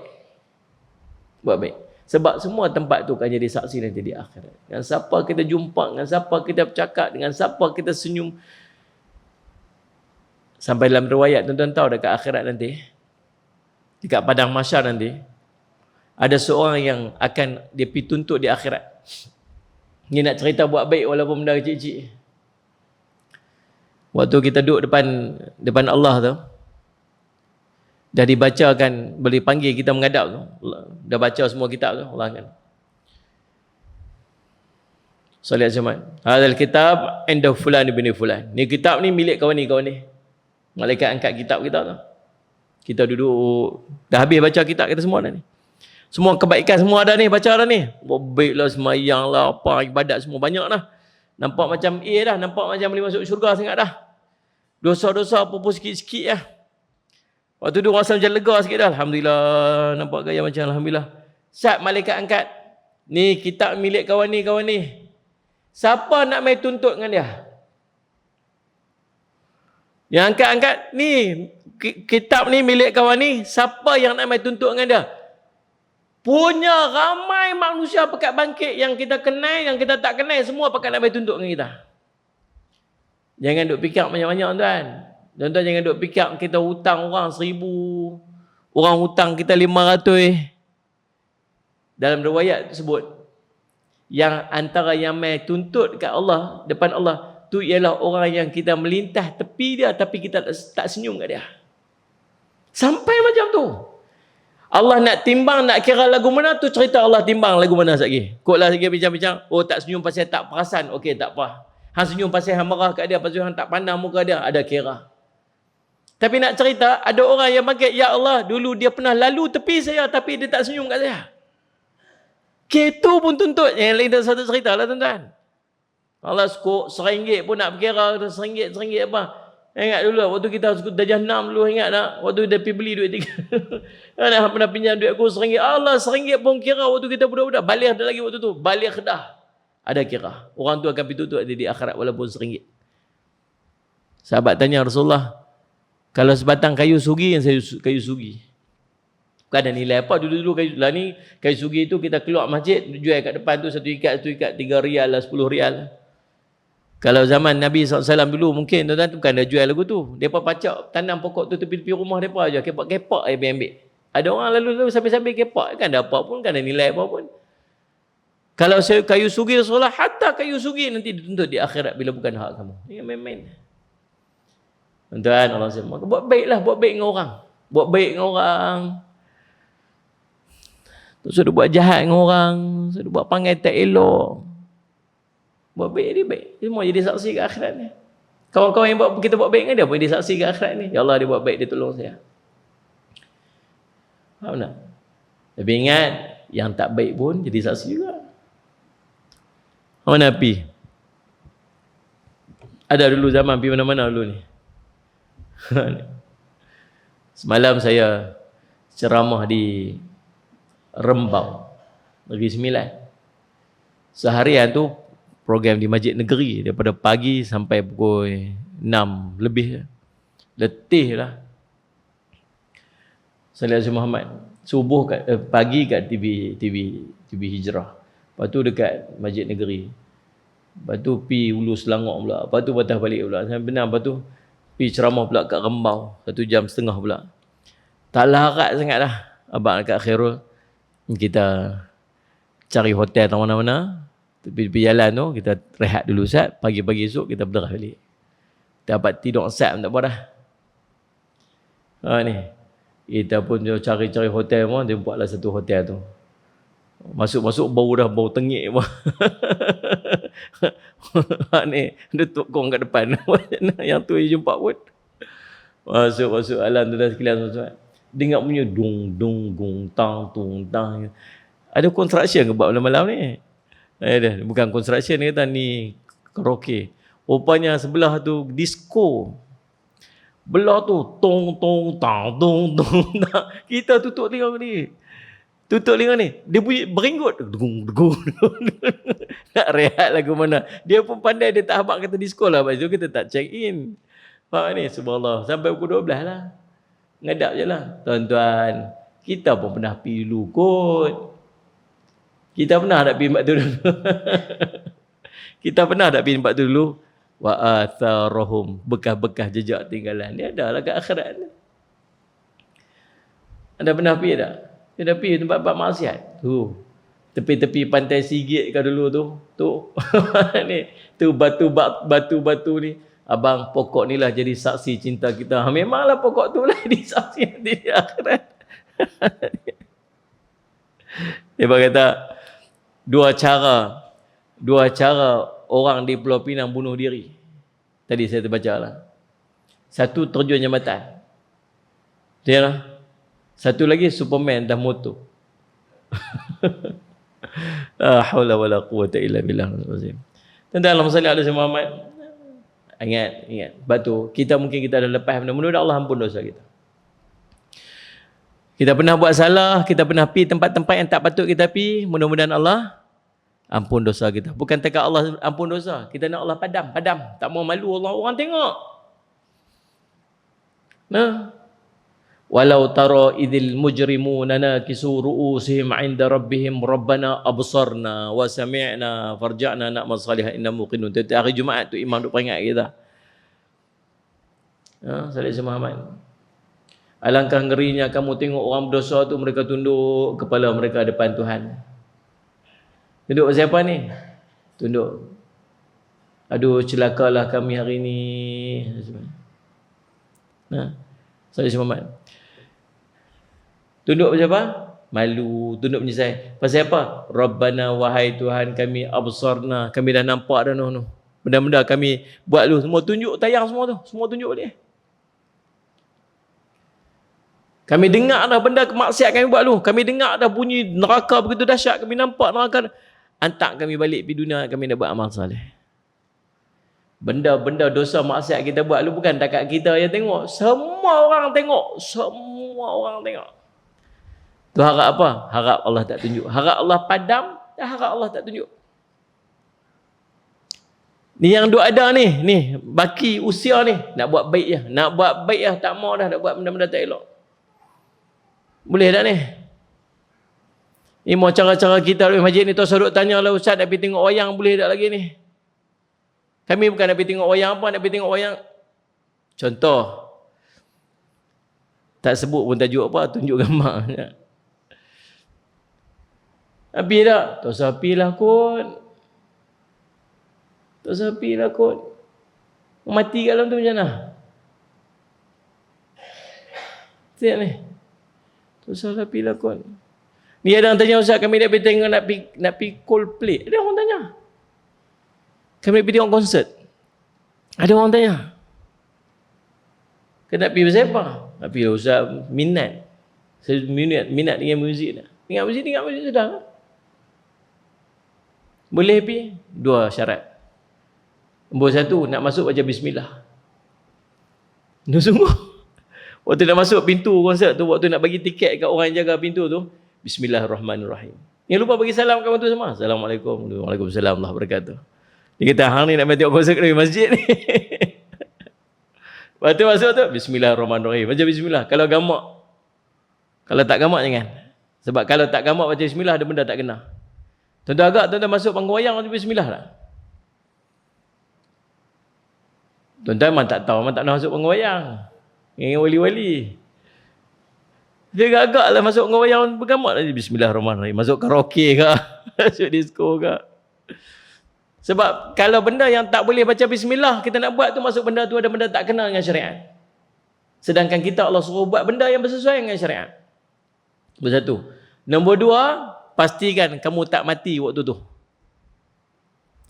Buat baik. Sebab semua tempat tu akan jadi saksi nanti di akhirat. Dengan siapa kita jumpa, dengan siapa kita bercakap, dengan siapa kita senyum. Sampai dalam riwayat tuan-tuan tahu dekat akhirat nanti, dekat padang mahsyar nanti, ada seorang yang akan dia pergi tuntut di akhirat. Ni nak cerita buat baik walaupun benda kecil-kecil. Waktu kita duduk depan Allah tu, dah dibacakan, boleh panggil kita menghadap tu. Dah baca semua kitab tu, Allah kan. Salih Al-Zaman. Hadal kitab inda fulan ibn fulan. Ni kitab ni milik kawan ni. Malaikat angkat kitab kita tu. Kita duduk, dah habis baca kitab kita semua dah ni. Semua kebaikan semua ada ni, baca dah ni. Baiklah, semayang lah, apa, ibadat semua banyak dah. Nampak macam dah, nampak macam boleh masuk syurga sangat dah. Dosa-dosa apa-apa sikit-sikit lah. Waktu tu rasa macam lega sikit dah. Alhamdulillah, nampak gaya macam Alhamdulillah. Sat malaikat angkat. Ni kitab milik kawan ni. Siapa nak main tuntut dengan dia? Yang angkat-angkat, ni kitab ni milik kawan ni. Siapa yang nak main tuntut dengan dia? Punya ramai manusia pekat bangkit yang kita kenal, yang kita tak kenal, semua pakat nak main tuntut dengan kita. Jangan duk fikir banyak-banyak tuan. Tuan-tuan jangan duk fikir kita hutang orang 1,000. Orang hutang kita 500. Dalam riwayat tersebut, yang antara yang mai tuntut kat Allah, depan Allah, tu ialah orang yang kita melintah tepi dia tapi kita tak senyum kat dia. Sampai macam tu. Allah nak timbang, nak kira lagu mana, tu cerita Allah timbang lagu mana lagi. Kok lah lagi bincang-bincang, oh tak senyum pasal tak perasan, okey tak apa. Hang senyum pasal hang marah kat dia, pasal hang tak pandang muka dia, ada kira. Tapi nak cerita, ada orang yang bangkit, ya Allah, dulu dia pernah lalu tepi saya tapi dia tak senyum kat saya. Itu pun tuntut. Yang lain dah satu cerita lah tuan-tuan. Allah skop RM1 pun nak berkira, RM1 apa. Ingat dulu waktu kita darjah 6 dulu, ingat tak? Waktu dia pergi beli duit 3. Nak pernah pinjam duit aku RM1. Allah, RM1 pun kira waktu kita budak-budak. Balik ada lagi waktu tu. Balik dah. Ada kira. Orang tu akan pergi tutup dia di akhirat walaupun RM1. Sahabat tanya Rasulullah, kalau sebatang kayu sugi, yang saya kayu sugi. Bukan ada nilai apa dulu-dulu kayu. Lah ni kayu sugi tu kita keluar masjid, jual kat depan tu satu ikat 3 rial lah, 10 rial. Kalau zaman Nabi SAW dulu mungkin tuan-tuan tu bukan ada jual lagu tu. Mereka pacak tanam pokok tu tepi-tepi rumah mereka aja. Kepak-kepak ambil. Ada orang lalu-lalu sambil-sambil kepak. Kan ada apa pun, kan ada nilai apa pun. Kalau saya kayu sugi Rasulullah, hatta kayu sugi nanti dituntut di akhirat bila bukan hak kamu. Ini main-main. Tuan-tuan, Allah SWT, buat baiklah, buat baik dengan orang. Buat baik dengan orang. Sudah buat jahat dengan orang. Sudah buat panggil tak elok. Buat baik dia baik. Dia semua jadi saksi ke akhirat ni. Kawan-kawan yang kita buat baik dengan dia pun jadi saksi ke akhirat ni. Ya Allah, dia buat baik, dia tolong saya. Faham tak? Tapi ingat, yang tak baik pun jadi saksi juga. Mana pergi? Ada dulu zaman pergi mana-mana dulu ni. Semalam saya ceramah di Rembau, Negeri Sembilan. Seharian tu program di Masjid Negeri daripada pagi sampai pukul 6 lebih. Letih lah. Sallallahu Alaihi Muhammad. Subuh kat pagi kat TV Hijrah. Lepas tu dekat Masjid Negeri. Lepas tu pi Ulu Selangor pula. Lepas tu patah balik pula. Saya benar, lepas tu pi ceramah pula kat Rembau. 1 jam setengah pula. Tak larat sangat lah. Abang dekat Khairul, kita cari hotel atau mana-mana. Tepi-tepi jalan tu, kita rehat dulu Ustaz. Pagi-pagi esok kita berderah balik. Dapat tidur Ustaz pun tak apa dah. Ni. Kita pun cari-cari hotel pun, dia buatlah satu hotel tu. Masuk-masuk bau tengik pun. Ni, dia tukung kat depan. Yang tu dia jumpa pun. Masuk alam tu dah sekalian semua. Dengar punya dung gung tang tung tang. Ada construction ke buat malam-malam ni? Bukan construction ni kata, ni karaoke. Rupanya sebelah tu disco. Belah tu tong tong tang tong tong tang. Kita tutup telinga ni. Dia bunyi beringgut. Nak rehat lagu mana. Dia pun pandai, dia tak habaq kata disco lah. Lepas tu kita tak check in. Faham ni? Subhanallah. Sampai pukul 12 lah. Ngadap je lah. Tuan-tuan, kita pun pernah pergi dulu kot. Kita pernah tak pergi tempat tu dulu. Kita pernah tak pergi tempat tu dulu. Wa atharahum, bekas-bekas jejak tinggalan. Dia ada lah kat akhirat ni. Anda pernah pergi tak? Dia dah pergi tempat-tempat maksiat. Tu. Tepi-tepi pantai Sigit ke dulu tu. Tu. Ni. Tu batu-batu ni. Abang, pokok ni lah jadi saksi cinta kita. Memanglah pokok tu lah jadi saksi di akhirat. Dia berkata, dua cara orang di Pulau Pinang bunuh diri. Tadi saya terbaca lah. Satu, terjun jambatan. Dia lah. Satu lagi, Superman dah motor. La haula wala quwwata illa billah. Tentang Allah salli alaihi Muhammad. Ingat. Batu. Kita dah lepas benda-benda, Allah ampun dosa kita. Kita pernah buat salah, kita pernah pergi tempat-tempat yang tak patut kita pergi. Mudah-mudahan Allah ampun dosa kita. Bukan takat Allah ampun dosa. Kita nak Allah padam. Tak mau malu orang tengok. Nah. Walau tara idil mujrimuna nakisu ru'usihim 'inda rabbihim rabbana absarna wa sami'na farja'na na'mal salihan inna muqinun. Hari Jumaat tu imam duk peringat kita. Salih Muhammad. Alangkah ngerinya kamu tengok orang berdosa tu mereka tunduk kepala mereka depan Tuhan. Tunduk siapa ni? Tunduk. Aduh, celakalah kami hari ni. Salih Muhammad. Tunduk macam apa? Malu, tunduk menyesal. Pasal apa? Rabbana, wahai Tuhan kami, absarna, kami dah nampak dah noh. Benda-benda kami buat dulu, semua tunjuk, tayang semua tu, semua tunjuk balik. Kami dengar dah benda kemaksiat kami buat dulu. Kami dengar dah bunyi neraka begitu dahsyat, kami nampak neraka. Hantar kami balik pergi dunia, kami nak buat amal saleh. Benda-benda dosa maksiat kita buat dulu bukan takat kita yang tengok, semua orang tengok, semua orang tengok. Tu harap apa? Harap Allah tak tunjuk. Harap Allah padam, dan harap Allah tak tunjuk. Ni yang duk ada ni baki usia ni, nak buat baik je. Nak buat baik je, tak mau dah nak buat benda-benda tak elok. Boleh tak ni? Ni mau cara-cara kita di masjid ni, tuan duk tanya lah, Ustaz nak pergi tengok wayang boleh tak lagi ni? Kami bukan nak pergi tengok wayang apa, nak pergi tengok wayang. Contoh, tak sebut pun tajuk apa, tunjuk gambar. Habis tak? Tak sapi lah kot. Tak sapi lah kot. Mati kat dalam tu macam mana? Tiap ni. Tak sapi lah kot. Ni ada orang tanya, Ustaz kami nak pergi tengok, nak pergi Coldplay. Ada orang tanya. Kami nak pergi tengok konsert. Ada orang tanya. Kau nak pergi pasal apa? Nak pergi Ustaz minat. Saya minat dengan muzik dah. Dengar muzik sedang. Boleh pergi? Dua syarat. Nombor satu, nak masuk baca bismillah. Sungguh. Waktu nak masuk pintu konsert tu, waktu nak bagi tiket kat orang yang jaga pintu tu, bismillahirrahmanirrahim. Yang lupa bagi salam kawan tu semua. Assalamualaikum. Waalaikumsalam warahmatullahi wabarakatuh. Dia kata, hang ni nak main tengok konsert dari masjid ni. Waktu masuk tu, bismillahirrahmanirrahim. Baca bismillah. Kalau gamak. Kalau tak gamak jangan. Sebab kalau tak gamak baca bismillah, ada benda tak kena. Tuan-tuan agak, tuan-tuan masuk panggung wayang, baca bismillah lah. Tuan-tuan memang tak tahu, memang tak nak masuk panggung wayang. Dengan wali-wali. Dia agak lah masuk panggung wayang, bergamak lah. Bismillahirrahmanirrahim. Masuk karaoke ke? Masuk disco ke? Sebab kalau benda yang tak boleh baca bismillah kita nak buat tu, masuk benda tu ada benda tak kenal dengan syariat. Sedangkan kita Allah suruh buat benda yang bersesuaian dengan syariat. Nombor satu. Nombor dua, pastikan kamu tak mati waktu tu.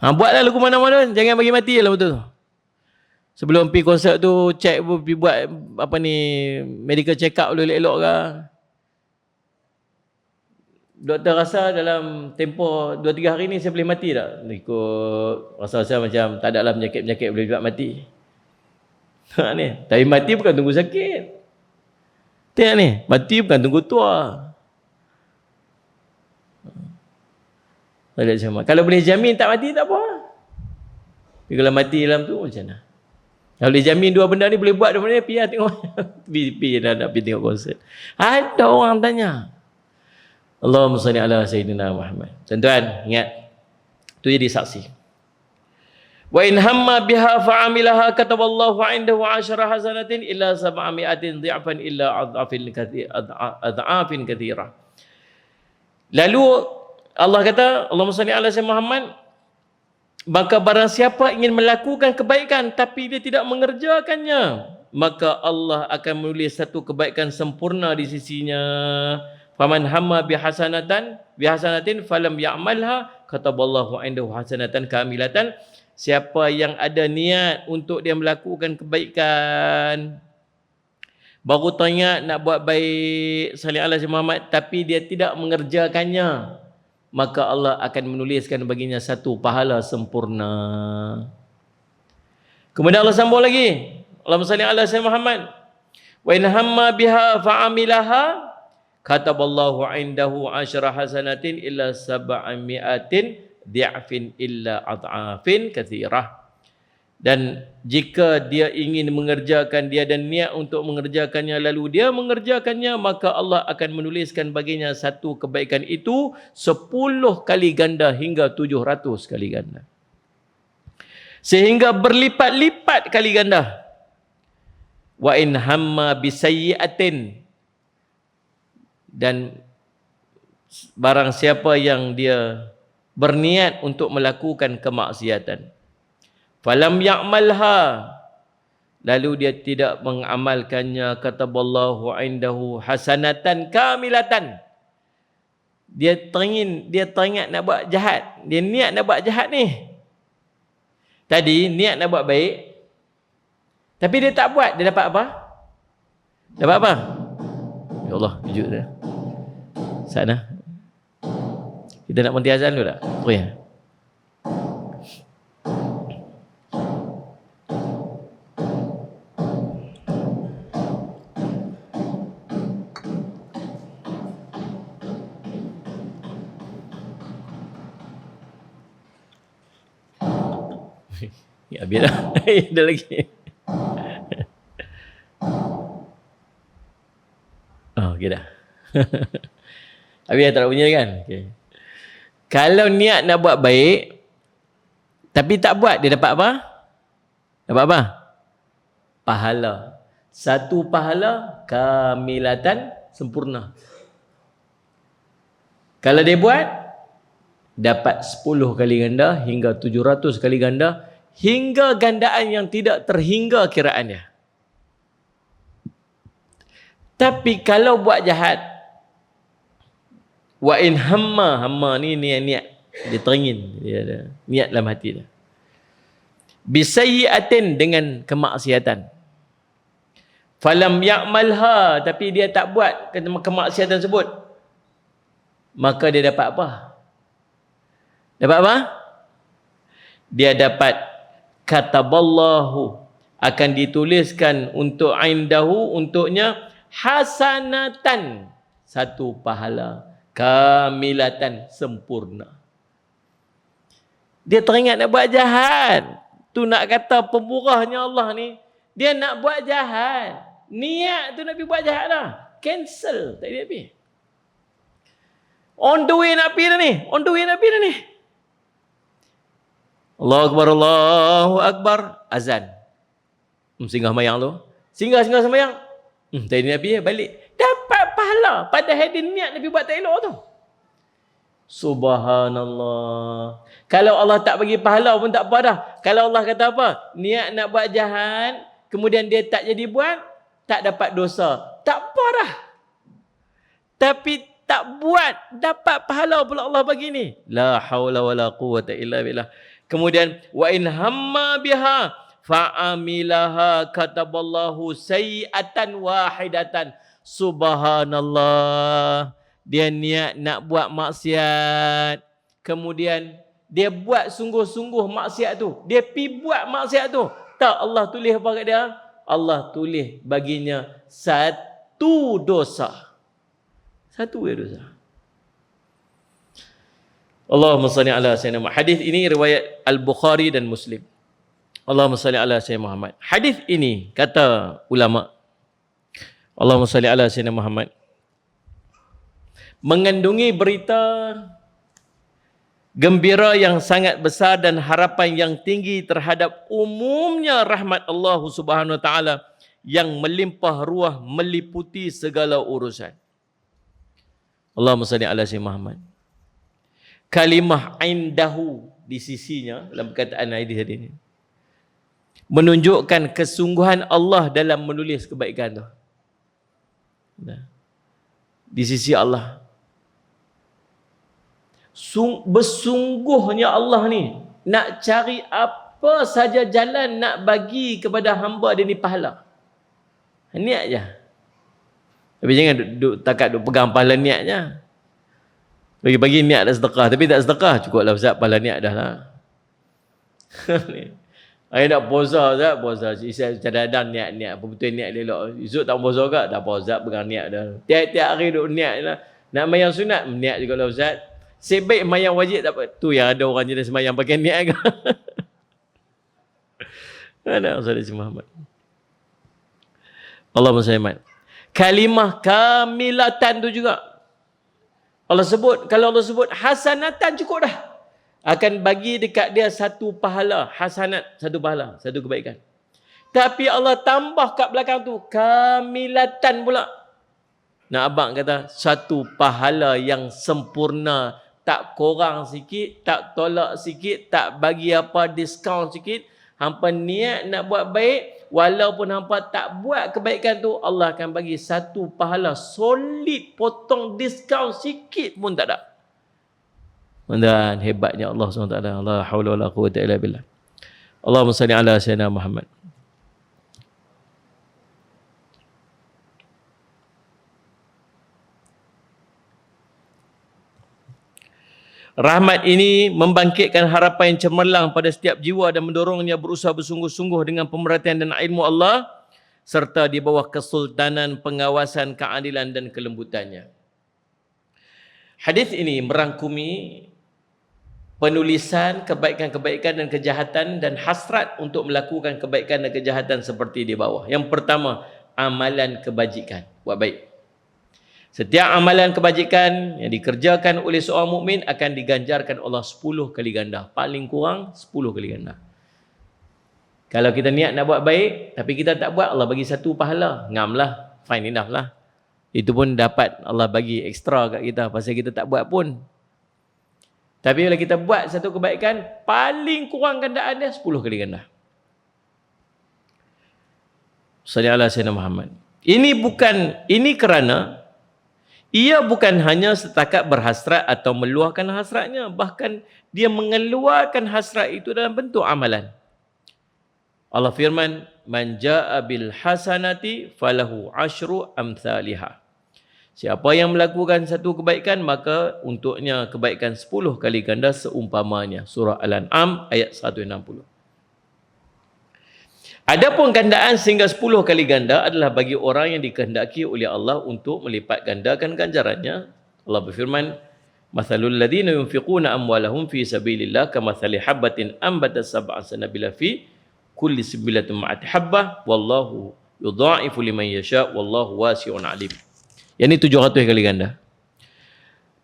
Buatlah lagu mana-mana, jangan bagi mati dalam waktu tu. Sebelum pergi konsert tu, check pergi buat apa ni, medical check up dulu elok-elok ke. Doktor rasa dalam tempoh 2-3 hari ni saya boleh mati tak? Ikut rasa-rasa macam tak ada lah penyakit-penyakit boleh juga mati. Ni, tapi mati bukan tunggu sakit. Tengok ni, mati bukan tunggu tua. Kalau boleh jamin tak mati tak apa. Tapi kalau mati dalam tu macam mana? Kalau boleh jamin dua benda ni boleh buat dua benda ni, pergi lah tengok. Pergi dah nak pergi tengok konsert. Ada orang tanya. Allahumma salli ala Sayyidina Muhammad. Tuan-tuan, ingat. Itu jadi saksi. Wa in hamma biha fa'amilaha kataballahu 'indahu 10 hasanatin illa 700 dhi'fan illa adhafin katsira. Lalu Allah kata, Allahumma salli ala Sayyidina Muhammad, maka barang siapa ingin melakukan kebaikan tapi dia tidak mengerjakannya, maka Allah akan menulis satu kebaikan sempurna di sisinya. Faman hamma bihasanatin falam ya'malha kataballahu 'indahu hasanatan kamilatan. Siapa yang ada niat untuk dia melakukan kebaikan, baru teringat nak buat baik, salih ala Muhammad, tapi dia tidak mengerjakannya, maka Allah akan menuliskan baginya satu pahala sempurna. Kemudian Allah sambung lagi, Allahumma salli ala Muhammad, wa in hamma biha fa'amilaha kataballahu 'indahu 10 hasanatin illa 700 dhi'fin illa ad'afin katsirah. Dan jika dia ingin mengerjakan, dia dan niat untuk mengerjakannya, lalu dia mengerjakannya, maka Allah akan menuliskan baginya satu kebaikan itu 10 kali ganda hingga 700 kali ganda. Sehingga berlipat-lipat kali ganda. Wa in hamma bisayyi'atin, dan barang siapa yang dia berniat untuk melakukan kemaksiatan, falam ya'malha, lalu dia tidak mengamalkannya, kataballahu indahu hasanatan kamilatan, dia teringat nak buat jahat, dia niat nak buat jahat ni. Tadi niat nak buat baik, tapi dia tak buat, dia dapat apa? Dapat apa? Ya Allah, kejut dah. Sana. Kita nak berhenti azan dulu tak? Oh ya. Ya, biarlah. Ada lagi. Oh, okey dah. Habis tak nak bunyi kan? Okay. Kalau niat nak buat baik, tapi tak buat, dia dapat apa? Dapat apa? Pahala. Satu pahala, kamilatan, sempurna. Kalau dia buat, dapat 10 kali ganda hingga 700 kali ganda, hingga gandaan yang tidak terhingga kiraannya. Tapi kalau buat jahat, wa in hamma ni niat, dia teringin, dia ada niat dalam hati dia. Bisayyi'atin, dengan kemaksiatan. Falam ya'malha, tapi dia tak buat kemaksiatan tersebut, maka dia dapat apa? Dapat apa? Dia dapat kataballahu, akan dituliskan untuk indahu, untuknya, hasanatan, satu pahala, kamilatan, sempurna. Dia teringat nak buat jahat. Tu nak kata pemurahnya Allah ni, dia nak buat jahat. Niat tu nak pergi buat jahat dah. Cancel, tak dia pergi. On the way nak pergi dah ni. On the way nak pergi dah ni. Allahu Akbar, Allahu Akbar. Azan. Singgah semayang tu. Singgah semayang. Tadi nak pergi, balik. Dapat pahala. Padahal dia niat nak pergi buat tak elok tu. Subhanallah. Kalau Allah tak bagi pahala pun tak apa dah. Kalau Allah kata apa? Niat nak buat jahat, kemudian dia tak jadi buat, tak dapat dosa. Tak apa dah. Tapi tak buat, dapat pahala pula Allah bagi ni. La haula wala quwwata illa billah. Kemudian wa in hamma biha fa'amilaha kataballahu sayyi'atan wahidatan. Subhanallah. Dia niat nak buat maksiat, kemudian dia buat sungguh-sungguh maksiat tu, dia pi buat maksiat tu, tak Allah tulis apa kat dia? Allah tulis baginya satu dosa. Satu dosa. Allahumma salli ala sayyidina Muhammad. Hadis ini riwayat Al-Bukhari dan Muslim. Allahumma salli ala sayyidina Muhammad. Hadis ini kata ulama, Allahumma salli ala sayyidina Muhammad, mengandungi berita gembira yang sangat besar dan harapan yang tinggi terhadap umumnya rahmat Allah Subhanahu wa taala yang melimpah ruah meliputi segala urusan. Allahumma salli ala sayyidina Muhammad. Kalimah indahu, di sisinya, dalam perkataan hadis ini, menunjukkan kesungguhan Allah dalam menulis kebaikan tu. Di sisi Allah. Bersungguhnya Allah ni nak cari apa saja jalan nak bagi kepada hamba dia ni pahala. Niat je. Tapi jangan takat pegang pahala niat je. Bagi niat dah sedekah, tapi tak sedekah, cukuplah Ustaz, pahala niat dah lah. Saya nak puasa Ustaz, puasa. Saya cadang niat-niat, betul niat elok. Esok tak puasa ke? Tak puasa, pegang niat dah. Tiap-tiap hari duk niat lah. Nak mayang sunat, niat juga lah Ustaz. Sebaik mayang wajib tak apa. Tu yang ada orang jenis mayang pakai niat ke? Ada Ustaz Muhammad. Allahumma salli alaihi. Kalimah kamilatan tu juga Allah sebut, kalau Allah sebut hasanatan cukup dah. Akan bagi dekat dia satu pahala, hasanat, satu pahala, satu kebaikan. Tapi Allah tambah kat belakang tu kamilatan pula. Nak abang kata satu pahala yang sempurna, tak kurang sikit, tak tolak sikit, tak bagi apa diskaun sikit. Hampa niat nak buat baik, walaupun hampa tak buat kebaikan tu, Allah akan bagi satu pahala solid, potong diskaun sikit pun tak ada. Dan hebatnya Allah SWT. La haula wala quwwata illa billah. Allahumma salli ala sayyidina Muhammad. Rahmat ini membangkitkan harapan yang cemerlang pada setiap jiwa dan mendorongnya berusaha bersungguh-sungguh dengan pemerhatian dan ilmu Allah serta di bawah kesultanan, pengawasan, keadilan dan kelembutannya. Hadis ini merangkumi penulisan kebaikan-kebaikan dan kejahatan dan hasrat untuk melakukan kebaikan dan kejahatan seperti di bawah. Yang pertama, amalan kebajikan. Buat baik. Setiap amalan kebajikan yang dikerjakan oleh seorang mukmin akan diganjarkan Allah 10 kali ganda. Paling kurang 10 kali ganda. Kalau kita niat nak buat baik, tapi kita tak buat, Allah bagi satu pahala. Ngam lah. Fine enough lah. Itu pun dapat Allah bagi ekstra kat kita. Pasal kita tak buat pun. Tapi bila kita buat satu kebaikan, paling kurang gandaan dia 10 kali ganda. Sallallahu alaihi wasallam Muhammad. Ini kerana ia bukan hanya setakat berhasrat atau meluahkan hasratnya, bahkan dia mengeluarkan hasrat itu dalam bentuk amalan. Allah firman, "Man jaa bil hasanati falahu asyru amsalihha." Siapa yang melakukan satu kebaikan, maka untuknya kebaikan 10 kali ganda seumpamanya. Surah Al-An'am ayat 160. Adapun gandaan sehingga 10 kali ganda adalah bagi orang yang dikehendaki oleh Allah untuk melipat gandakan ganjarannya. Allah berfirman, "Mathalul ladzina yunfiquna amwalahum fi sabilillah kamathali habatin ambatat sab'a sanabila fi kulli sibilatin ma'ati habbah wallahu yudha'ifu liman yasha' wallahu wasi'un 'alim." Yang ini 700 kali ganda.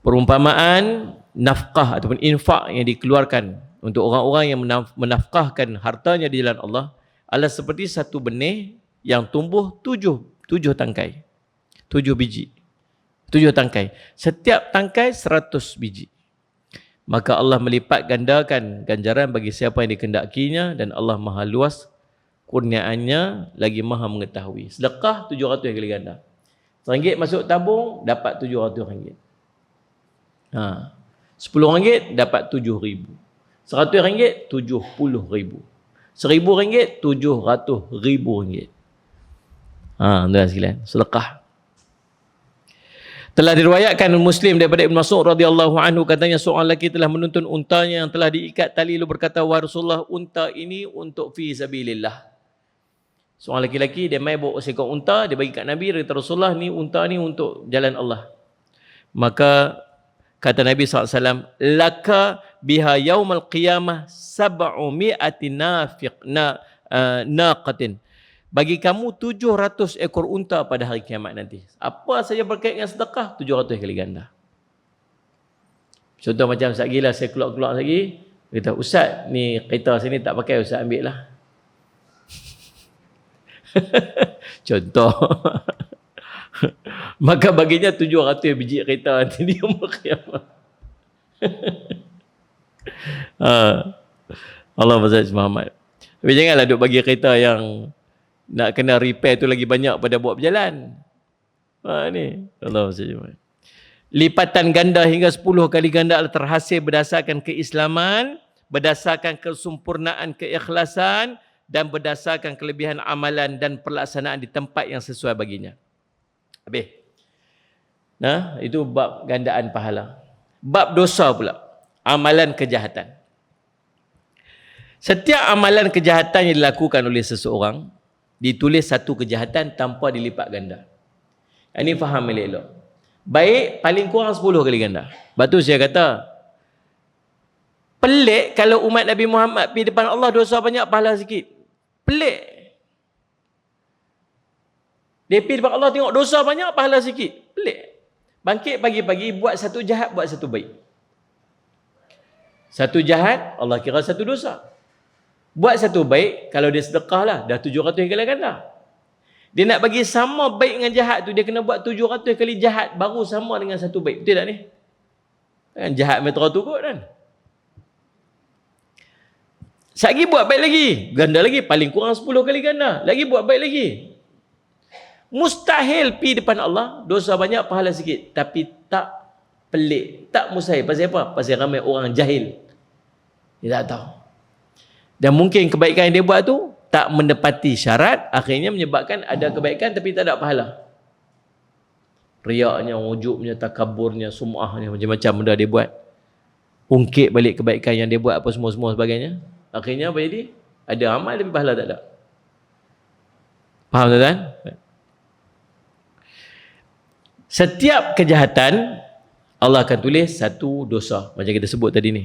Perumpamaan nafkah ataupun infak yang dikeluarkan untuk orang-orang yang menafkahkan hartanya di jalan Allah adalah seperti satu benih yang tumbuh 7 tangkai. 7 biji. 7 tangkai. Setiap tangkai 100 biji. Maka Allah melipat gandakan ganjaran bagi siapa yang dikehendakinya dan Allah maha luas kurniaannya lagi maha mengetahui. Sedekah 700 kali ganda. RM1 masuk tabung dapat RM700. RM10 dapat RM7,000. RM100 RM70,000. RM1,000 RM700,000. Tuan sekalian, sedekah. Telah diriwayatkan Muslim daripada Ibn Mas'ud radhiyallahu anhu, katanya seorang lelaki telah menuntun untanya yang telah diikat tali, lalu berkata, "Wahai Rasulullah, unta ini untuk fi sabilillah." Seorang lelaki dia mai bawa seekor unta, dia bagi kat Nabi, dia kata, "Rasulullah, ni unta ni untuk jalan Allah." Maka kata Nabi SAW, "Laka biha yaumal qiyamah 700 naqatin." Bagi kamu 700 ekor unta pada hari kiamat nanti. Apa saja berkait dengan sedekah, 700 kali ganda. Contoh macam Ustaz Gila, saya keluar-keluar lagi, kata, "Ustaz, ni kereta sini tak pakai, Ustaz ambil lah." Contoh. Maka baginya 700 biji kereta nanti di umur kiamat. Allah Mazhaj Muhammad. Tapi janganlah duk bagi kereta yang nak kena repair tu lagi banyak pada buat berjalan. Ni Allah Mazhaj Muhammad. Lipatan ganda hingga 10 kali ganda adalah terhasil berdasarkan keislaman, berdasarkan kesempurnaan keikhlasan dan berdasarkan kelebihan amalan dan pelaksanaan di tempat yang sesuai baginya. Habis. Nah, itu bab gandaan pahala. Bab dosa pula, amalan kejahatan. Setiap amalan kejahatan yang dilakukan oleh seseorang ditulis satu kejahatan tanpa dilipat ganda. Ini faham elok. Baik paling kurang 10 kali ganda. Sebab tu saya kata pelik kalau umat Nabi Muhammad pergi depan Allah dosa banyak pahala sikit. Pelik. Dia pergi depan Allah tengok dosa banyak pahala sikit. Pelik. Bangkit pagi-pagi buat satu jahat, buat satu baik. Satu jahat Allah kira satu dosa. Buat satu baik, kalau dia sedekah lah, dah 700 kali ganda. Dia nak bagi sama baik dengan jahat tu, dia kena buat 700 kali jahat, baru sama dengan satu baik. Betul tak ni? Kan jahat metro tu kot kan. Sekali buat baik lagi, ganda lagi, paling kurang 10 kali ganda. Lagi buat baik lagi. Mustahil pi depan Allah, dosa banyak, pahala sikit. Tapi tak pelik, tak mustahil. Pasal apa? Pasal ramai orang jahil. Dia tak tahu. Dan mungkin kebaikan yang dia buat tu tak mendapati syarat, akhirnya menyebabkan ada kebaikan tapi tak ada pahala. Riaknya, ujubnya, takaburnya, sum'ahnya, macam-macam benda dia buat. Ungkit balik kebaikan yang dia buat, apa semua-semua sebagainya. Akhirnya apa jadi? Ada amal tapi pahala tak ada. Faham tuan-tuan? Setiap kejahatan Allah akan tulis satu dosa, macam kita sebut tadi ni.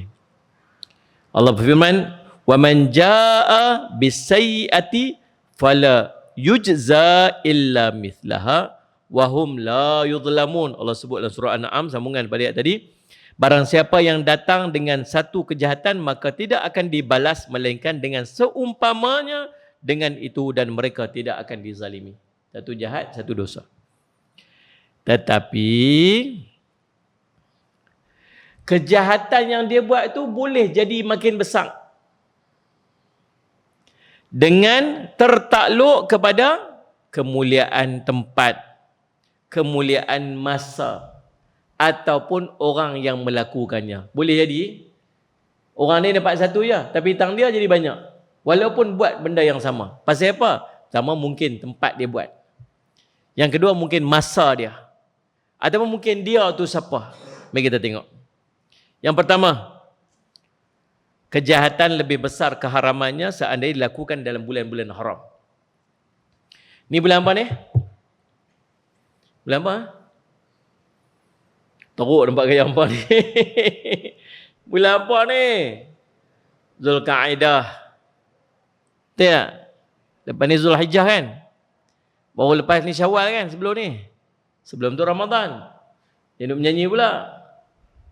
Allah berfirman, "Wa man jaa'a bis-sayyi'ati fala yujza illa mithlaha wa hum la yudhlamun." Allah sebut dalam surah An-Na'am, sambungan pada ayat tadi. Barang siapa yang datang dengan satu kejahatan, maka tidak akan dibalas melainkan dengan seumpamanya dengan itu, dan mereka tidak akan dizalimi. Satu jahat, satu dosa. Tetapi kejahatan yang dia buat itu boleh jadi makin besar dengan tertakluk kepada kemuliaan tempat, kemuliaan masa, ataupun orang yang melakukannya. Boleh jadi orang ni dapat satu je, tapi hutang dia jadi banyak, walaupun buat benda yang sama. Pasal apa? Sama mungkin tempat dia buat. Yang kedua mungkin masa dia, ataupun mungkin dia tu siapa. Mari kita tengok. Yang pertama, kejahatan lebih besar keharamannya seandainya dilakukan dalam bulan-bulan haram. Ni bulan apa ni? Bulan apa? Teruk nampak gaya apa ni? Bulan apa ni? Zulkaidah. Betul tak? Lepas ni Zulhijjah kan? Baru lepas ni Syawal kan sebelum ni? Sebelum tu Ramadan. Dia duduk menyanyi pula.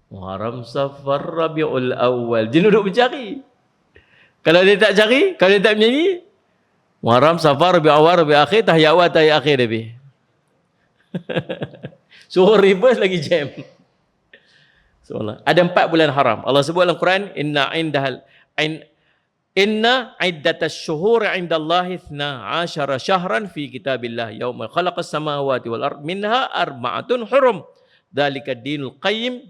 Muharram, Safar, Rabiul Awal. Dia duduk mencari. Kalau dia tak cari, kalau dia tak menyanyi, Muharram, Safar, Rabiul Awal, Rabiul Akhir, Tahiyat Awal, Tahiyat Akhir dia. Suruh reverse lagi jam. Ada 4 bulan haram. Allah sebut dalam Quran, inna iddatas syuhur indallahi 12 syahran fi kitabillah yauma khalaqas samawati wal ard minha arba'atun hurum dzalika dinul qayyim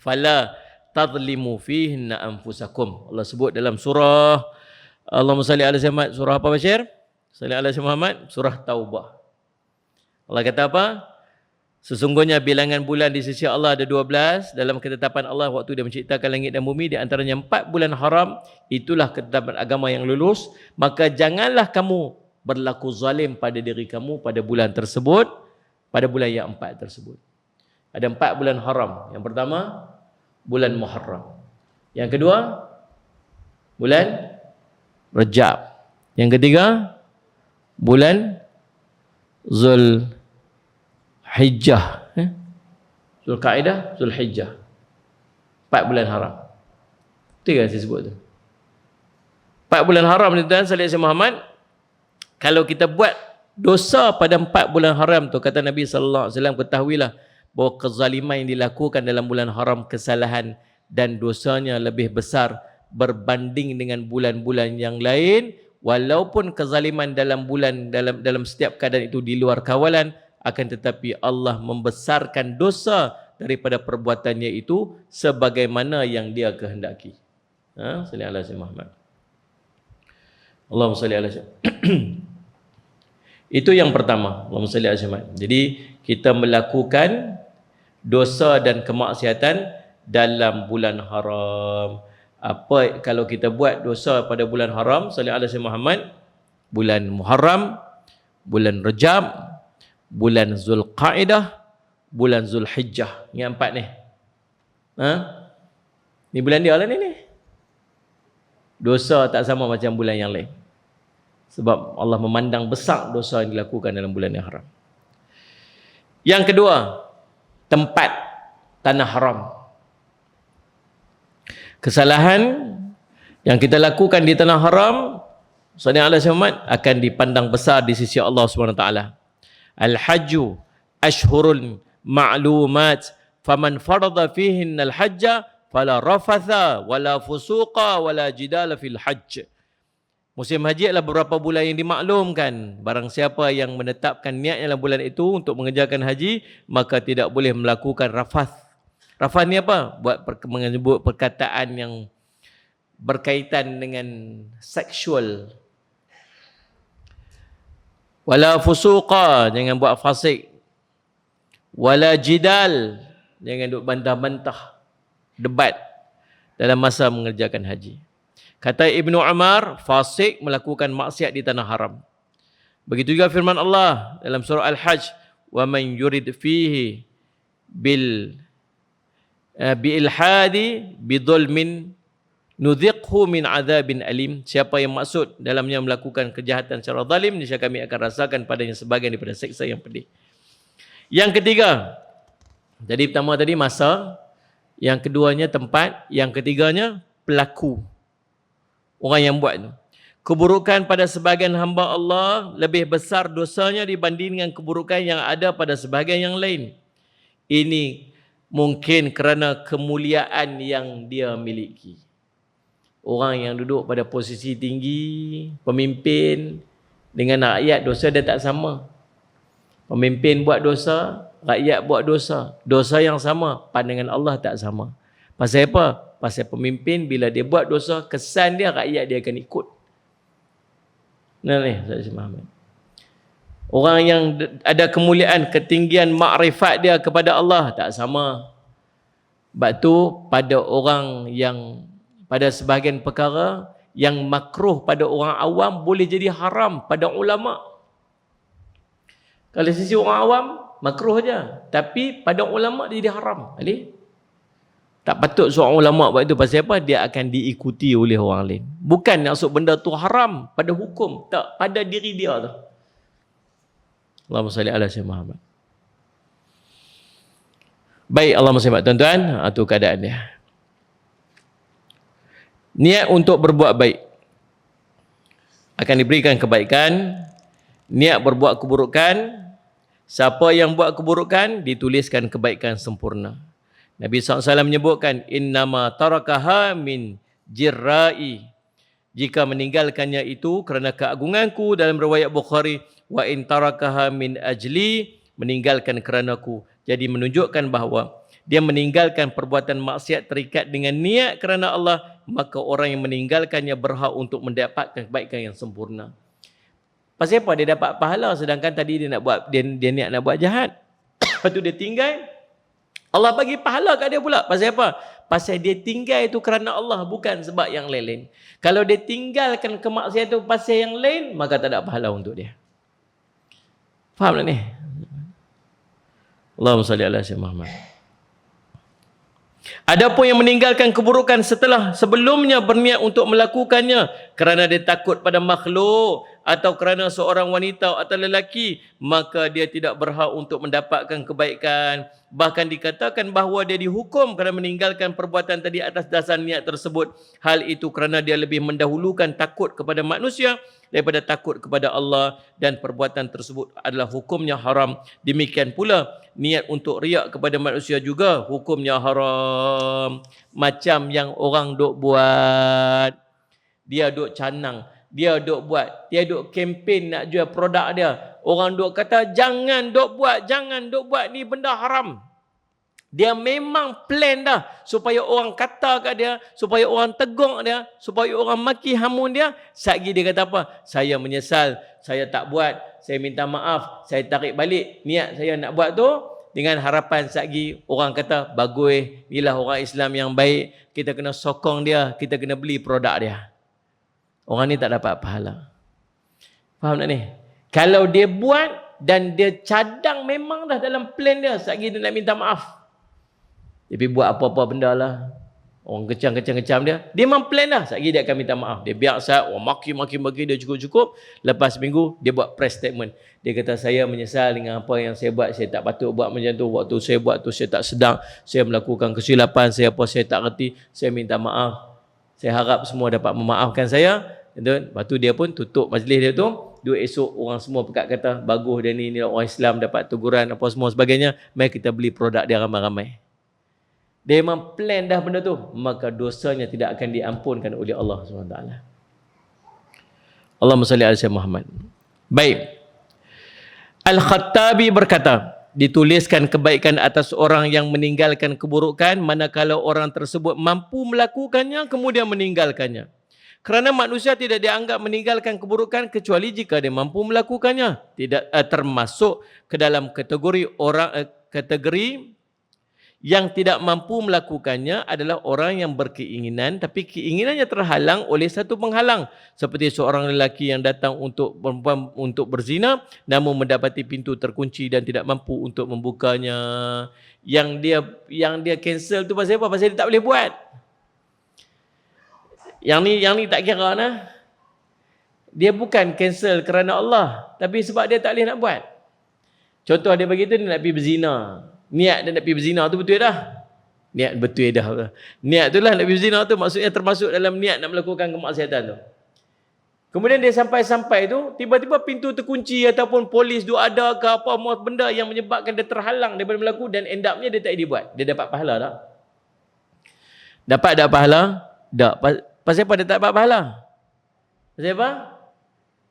fala tadlimu fihinna anfusakum. Allah sebut dalam surah, Allahumma salli ala Muhammad, surah apa Bashir? Salli ala Muhammad, surah Taubah. Allah kata apa? Sesungguhnya bilangan bulan di sisi Allah ada 12 dalam ketetapan Allah waktu dia menciptakan langit dan bumi, di antaranya 4 bulan haram. Itulah ketetapan agama yang lulus. Maka janganlah kamu berlaku zalim pada diri kamu pada bulan tersebut, pada bulan yang 4 tersebut. Ada 4 bulan haram. Yang pertama, bulan Muharram. Yang kedua, bulan Rajab. Yang ketiga, bulan Zulhijjah. Zulkaidah, Zulhijjah. 4 bulan haram. Betul kan saya sebut tu? 4 bulan haram ni tuan sallallahu alaihi Muhammad. Kalau kita buat dosa pada 4 bulan haram tu, kata Nabi sallallahu alaihi wasallam, ketahuilah bahawa kezaliman yang dilakukan dalam bulan haram, kesalahan dan dosanya lebih besar berbanding dengan bulan-bulan yang lain. Walaupun kezaliman dalam bulan dalam setiap keadaan itu di luar kawalan, akan tetapi Allah membesarkan dosa daripada perbuatannya itu sebagaimana yang dia kehendaki. Salli ala sayyidina Muhammad. Allahumma salli ala Itu yang pertama. Allahumma salli ala Muhammad. Jadi kita melakukan dosa dan kemaksiatan dalam bulan haram. Apa kalau kita buat dosa pada bulan haram, salli ala sayyidina Muhammad, bulan Muharram, bulan Rajab, bulan Zulqaidah, bulan Zulhijjah. Ingat 4 ni. Ni bulan dia lah ni. Dosa tak sama macam bulan yang lain. Sebab Allah memandang besar dosa yang dilakukan dalam bulan yang haram. Yang kedua, tempat tanah haram. Kesalahan Yang kita lakukan di tanah haram, Saudara Allah Muhammad, akan dipandang besar di sisi Allah SWT. Al-hajju ashhurun ma'lumat, faman farada fihin al-hajja fala rafatha wala fusuqa wala jidala fil hajj. Musim haji adalah beberapa bulan yang dimaklumkan. Barang siapa yang menetapkan niatnya dalam bulan itu untuk mengerjakan haji, maka tidak boleh melakukan rafath. Rafath ni apa? Menyebut perkataan yang berkaitan dengan seksual. Wala fusuqa, jangan buat fasik. Wala jidal, jangan duk bantah-bantah, debat dalam masa mengerjakan haji. Kata Ibnu Umar, fasik melakukan maksiat di tanah haram. Begitu juga firman Allah dalam surah Al-Hajj, wa man yurid fihi bil biilhadi bidhulmin nudhiqhu min adzabin alim. Siapa yang maksud dalamnya melakukan kejahatan secara zalim, niscaya kami akan rasakan padanya sebagian daripada siksa yang pedih. Yang ketiga, jadi pertama tadi masa, yang keduanya tempat, yang ketiganya pelaku, orang yang buat tu. Keburukan pada sebahagian hamba Allah lebih besar dosanya dibandingkan keburukan yang ada pada sebahagian yang lain. Ini mungkin kerana kemuliaan yang dia miliki. Orang yang duduk pada posisi tinggi, pemimpin, dengan rakyat dosa dia tak sama. Pemimpin buat dosa, rakyat buat dosa. Dosa yang sama, pandangan Allah tak sama. Pasal apa? Pasal pemimpin bila dia buat dosa, kesan dia rakyat dia akan ikut. Nah ni, saya Muhammad. Orang yang ada kemuliaan, ketinggian makrifat dia kepada Allah tak sama. Sebab tu pada orang yang pada sebahagian perkara yang makruh pada orang awam boleh jadi haram pada ulama. Kalau sisi orang awam makruh aja, tapi pada ulama dia jadi haram. Ali? Tak patut seorang ulama buat itu. Pasal apa? Dia akan diikuti oleh orang lain. Bukan maksud benda tu haram pada hukum, tak, pada diri dia tu. Allahumma salli ala sayyidina Muhammad. Baik, Allahumma salli ala tuan-tuan, itu keadaan dia. Niat untuk berbuat baik akan diberikan kebaikan. Niat berbuat keburukan, siapa yang buat keburukan dituliskan kebaikan sempurna. Nabi SAW menyebutkan, innama tarakaha min jirra'i, jika meninggalkannya itu kerana keagunganku, dalam riwayat Bukhari, wa in tarakaha min ajli, meninggalkan keranaku. Jadi menunjukkan bahawa dia meninggalkan perbuatan maksiat terikat dengan niat kerana Allah, maka orang yang meninggalkannya berhak untuk mendapatkan kebaikan yang sempurna. Pasal apa dia dapat pahala sedangkan tadi dia nak buat dia niat nak buat jahat. Lepas tu dia tinggal, Allah bagi pahala kat dia pula. Pasal apa? Pasal dia tinggal itu kerana Allah, bukan sebab yang lain-lain. Kalau dia tinggalkan kemaksiatan itu pasal yang lain, maka tak ada pahala untuk dia. Faham tak ni? Allahumma salli ala sayyidina Muhammad. Adapun yang meninggalkan keburukan sebelumnya berniat untuk melakukannya kerana dia takut pada makhluk atau kerana seorang wanita atau lelaki, maka dia tidak berhak untuk mendapatkan kebaikan. Bahkan dikatakan bahawa dia dihukum kerana meninggalkan perbuatan tadi atas dasar niat tersebut. Hal itu kerana dia lebih mendahulukan takut kepada manusia daripada takut kepada Allah, dan perbuatan tersebut adalah hukumnya haram. Demikian pula niat untuk riak kepada manusia juga hukumnya haram. Macam yang orang duk buat, dia duk canang, dia duk buat, dia duk kempen nak jual produk dia. Orang duk kata jangan duk buat, ni benda haram. Dia memang plan dah supaya orang kata kat dia, supaya orang tegur dia, supaya orang maki hamun dia. Satgi dia kata apa? Saya menyesal, saya tak buat, saya minta maaf, saya tarik balik niat saya nak buat tu, dengan harapan satgi orang kata bagus, inilah orang Islam yang baik, kita kena sokong dia, kita kena beli produk dia. Orang ni tak dapat pahala. Faham tak ni? Kalau dia buat dan dia cadang memang dah dalam plan dia, satgi dia nak minta maaf. Tapi buat apa-apa benda lah, orang kecam dia memang plan dah, satgi dia akan minta maaf. Dia biasa, orang maki dia cukup-cukup. Lepas seminggu, dia buat press statement. Dia kata, saya menyesal dengan apa yang saya buat, saya tak patut buat macam tu. Waktu saya buat tu, saya tak sedang, saya melakukan kesilapan, saya tak reti, saya minta maaf. Saya harap semua dapat memaafkan saya. Lepas tu dia pun tutup majlis dia tu. Dua esok orang semua pekat kata bagus dia ni orang Islam dapat teguran apa semua sebagainya. Mari kita beli produk dia ramai-ramai. Dia memang plan dah benda tu, maka dosanya tidak akan diampunkan oleh Allah SWT. Allahumma salli ala sayyidina Muhammad. Baik. Al-Khattabi berkata, dituliskan kebaikan atas orang yang meninggalkan keburukan manakala orang tersebut mampu melakukannya kemudian meninggalkannya. Kerana manusia tidak dianggap meninggalkan keburukan kecuali jika dia mampu melakukannya. Tidak termasuk ke dalam kategori orang kategori yang tidak mampu melakukannya adalah orang yang berkeinginan tapi keinginannya terhalang oleh satu penghalang, seperti seorang lelaki yang datang untuk perempuan untuk berzina namun mendapati pintu terkunci dan tidak mampu untuk membukanya. Yang dia cancel tu pasal apa? Pasal dia tak boleh buat. Yang ni tak kira nah. Dia bukan cancel kerana Allah, tapi sebab dia tak boleh nak buat. Contoh dia bagi tu, dia nak pergi berzina. Niat dia nak pergi berzina tu betul dah. Niat betul dah. Niat tu lah nak pergi berzina tu maksudnya termasuk dalam niat nak melakukan kemaksiatan tu. Kemudian dia sampai-sampai tu, tiba-tiba pintu terkunci ataupun polis tu ada ke apa benda yang menyebabkan dia terhalang daripada melakukan dan end up-nya dia tak dibuat. Dia dapat pahala tak? Dapat tak pahala? Tak. Pasal apa dia tak dapat pahala? Pasal apa?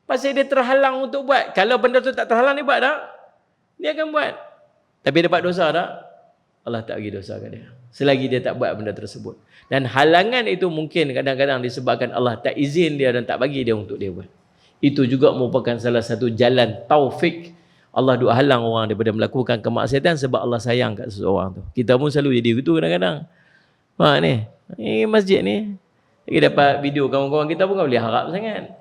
Pasal dia terhalang untuk buat. Kalau benda tu tak terhalang dia buat tak? Dia akan buat. Tapi dapat dosa tak? Allah tak bagi dosa kat dia. Selagi dia tak buat benda tersebut. Dan halangan itu mungkin kadang-kadang disebabkan Allah tak izin dia dan tak bagi dia untuk dia buat. Itu juga merupakan salah satu jalan taufik. Allah duk halang orang daripada melakukan kemaksiatan sebab Allah sayang kat seseorang tu. Kita pun selalu jadi begitu kadang-kadang. Ni masjid ni. Lagi dapat video kawan-kawan kita pun tak boleh harap sangat.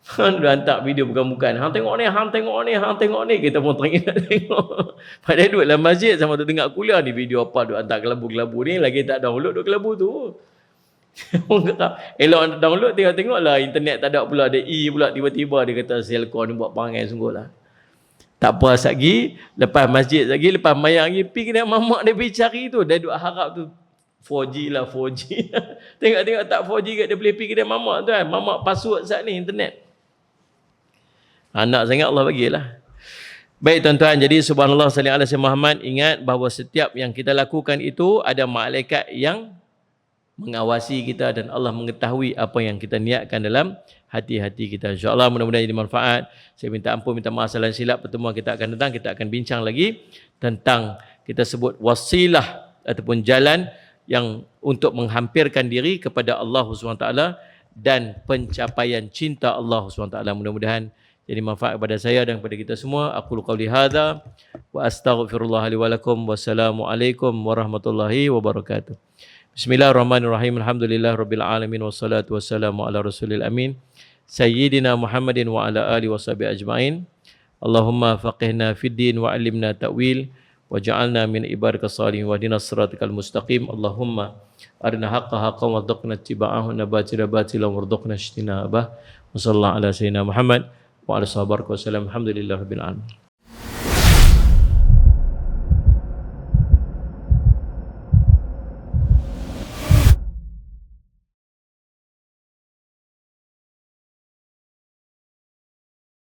Dia hantar video bukan-bukan. Hang tengok ni. Kita pun teringin nak tengok. Padahal duduk dalam masjid sama tu tengok kuliah ni video apa duk hantar kelabu-kelabu ni. Lagi tak download duk kelabu tu. Elok download tengok lah internet tak ada pula. Ada pula tiba-tiba dia kata Selcon ni buat perangai sungguh lah. Tak apa lagi. Lepas masjid lagi. Lepas mayang lagi. Pergi kena mamak dia pergi cari tu. Dia duk harap tu 4G lah 4G. Tengok-tengok tak 4G kat dia boleh pergi kedai mamak tu kan. Mamak password saat ni internet. Anak sangat Allah bagilah. Baik tuan-tuan, jadi subhanallah sallallahu alaihi Muhammad, ingat bahawa setiap yang kita lakukan itu ada malaikat yang mengawasi kita dan Allah mengetahui apa yang kita niatkan dalam hati-hati kita. InsyaAllah mudah-mudahan jadi manfaat. Saya minta ampun, minta maaf salah silap. Pertemuan kita akan datang, kita akan bincang lagi tentang kita sebut wasilah ataupun jalan yang untuk menghampirkan diri kepada Allah SWT dan pencapaian cinta Allah SWT. Mudah-mudahan jadi manfaat kepada saya dan kepada kita semua. Aku qauli hadza wa astaghfirullah li wa lakum. Wassalamualaikum warahmatullahi wabarakatuh. Bismillahirrahmanirrahim. Alhamdulillah rabbil alamin wassalatu wassalamu ala rasulil amin sayyidina Muhammadin wa ala alihi washabihi ajmain. Allahumma faqihna fid din wa 'allimna ta'wil waj'alna min ibadikas salihin wahdinas siratal mustaqim. Allahumma arina haqqa haqqan warzuqna ittiba'ahu wa batila batilan warzuqna ijtinabah. Wa sallallahu ala sayyidina Muhammad wa ala sahbihi wasallam. Alhamdulillahirabbil alamin.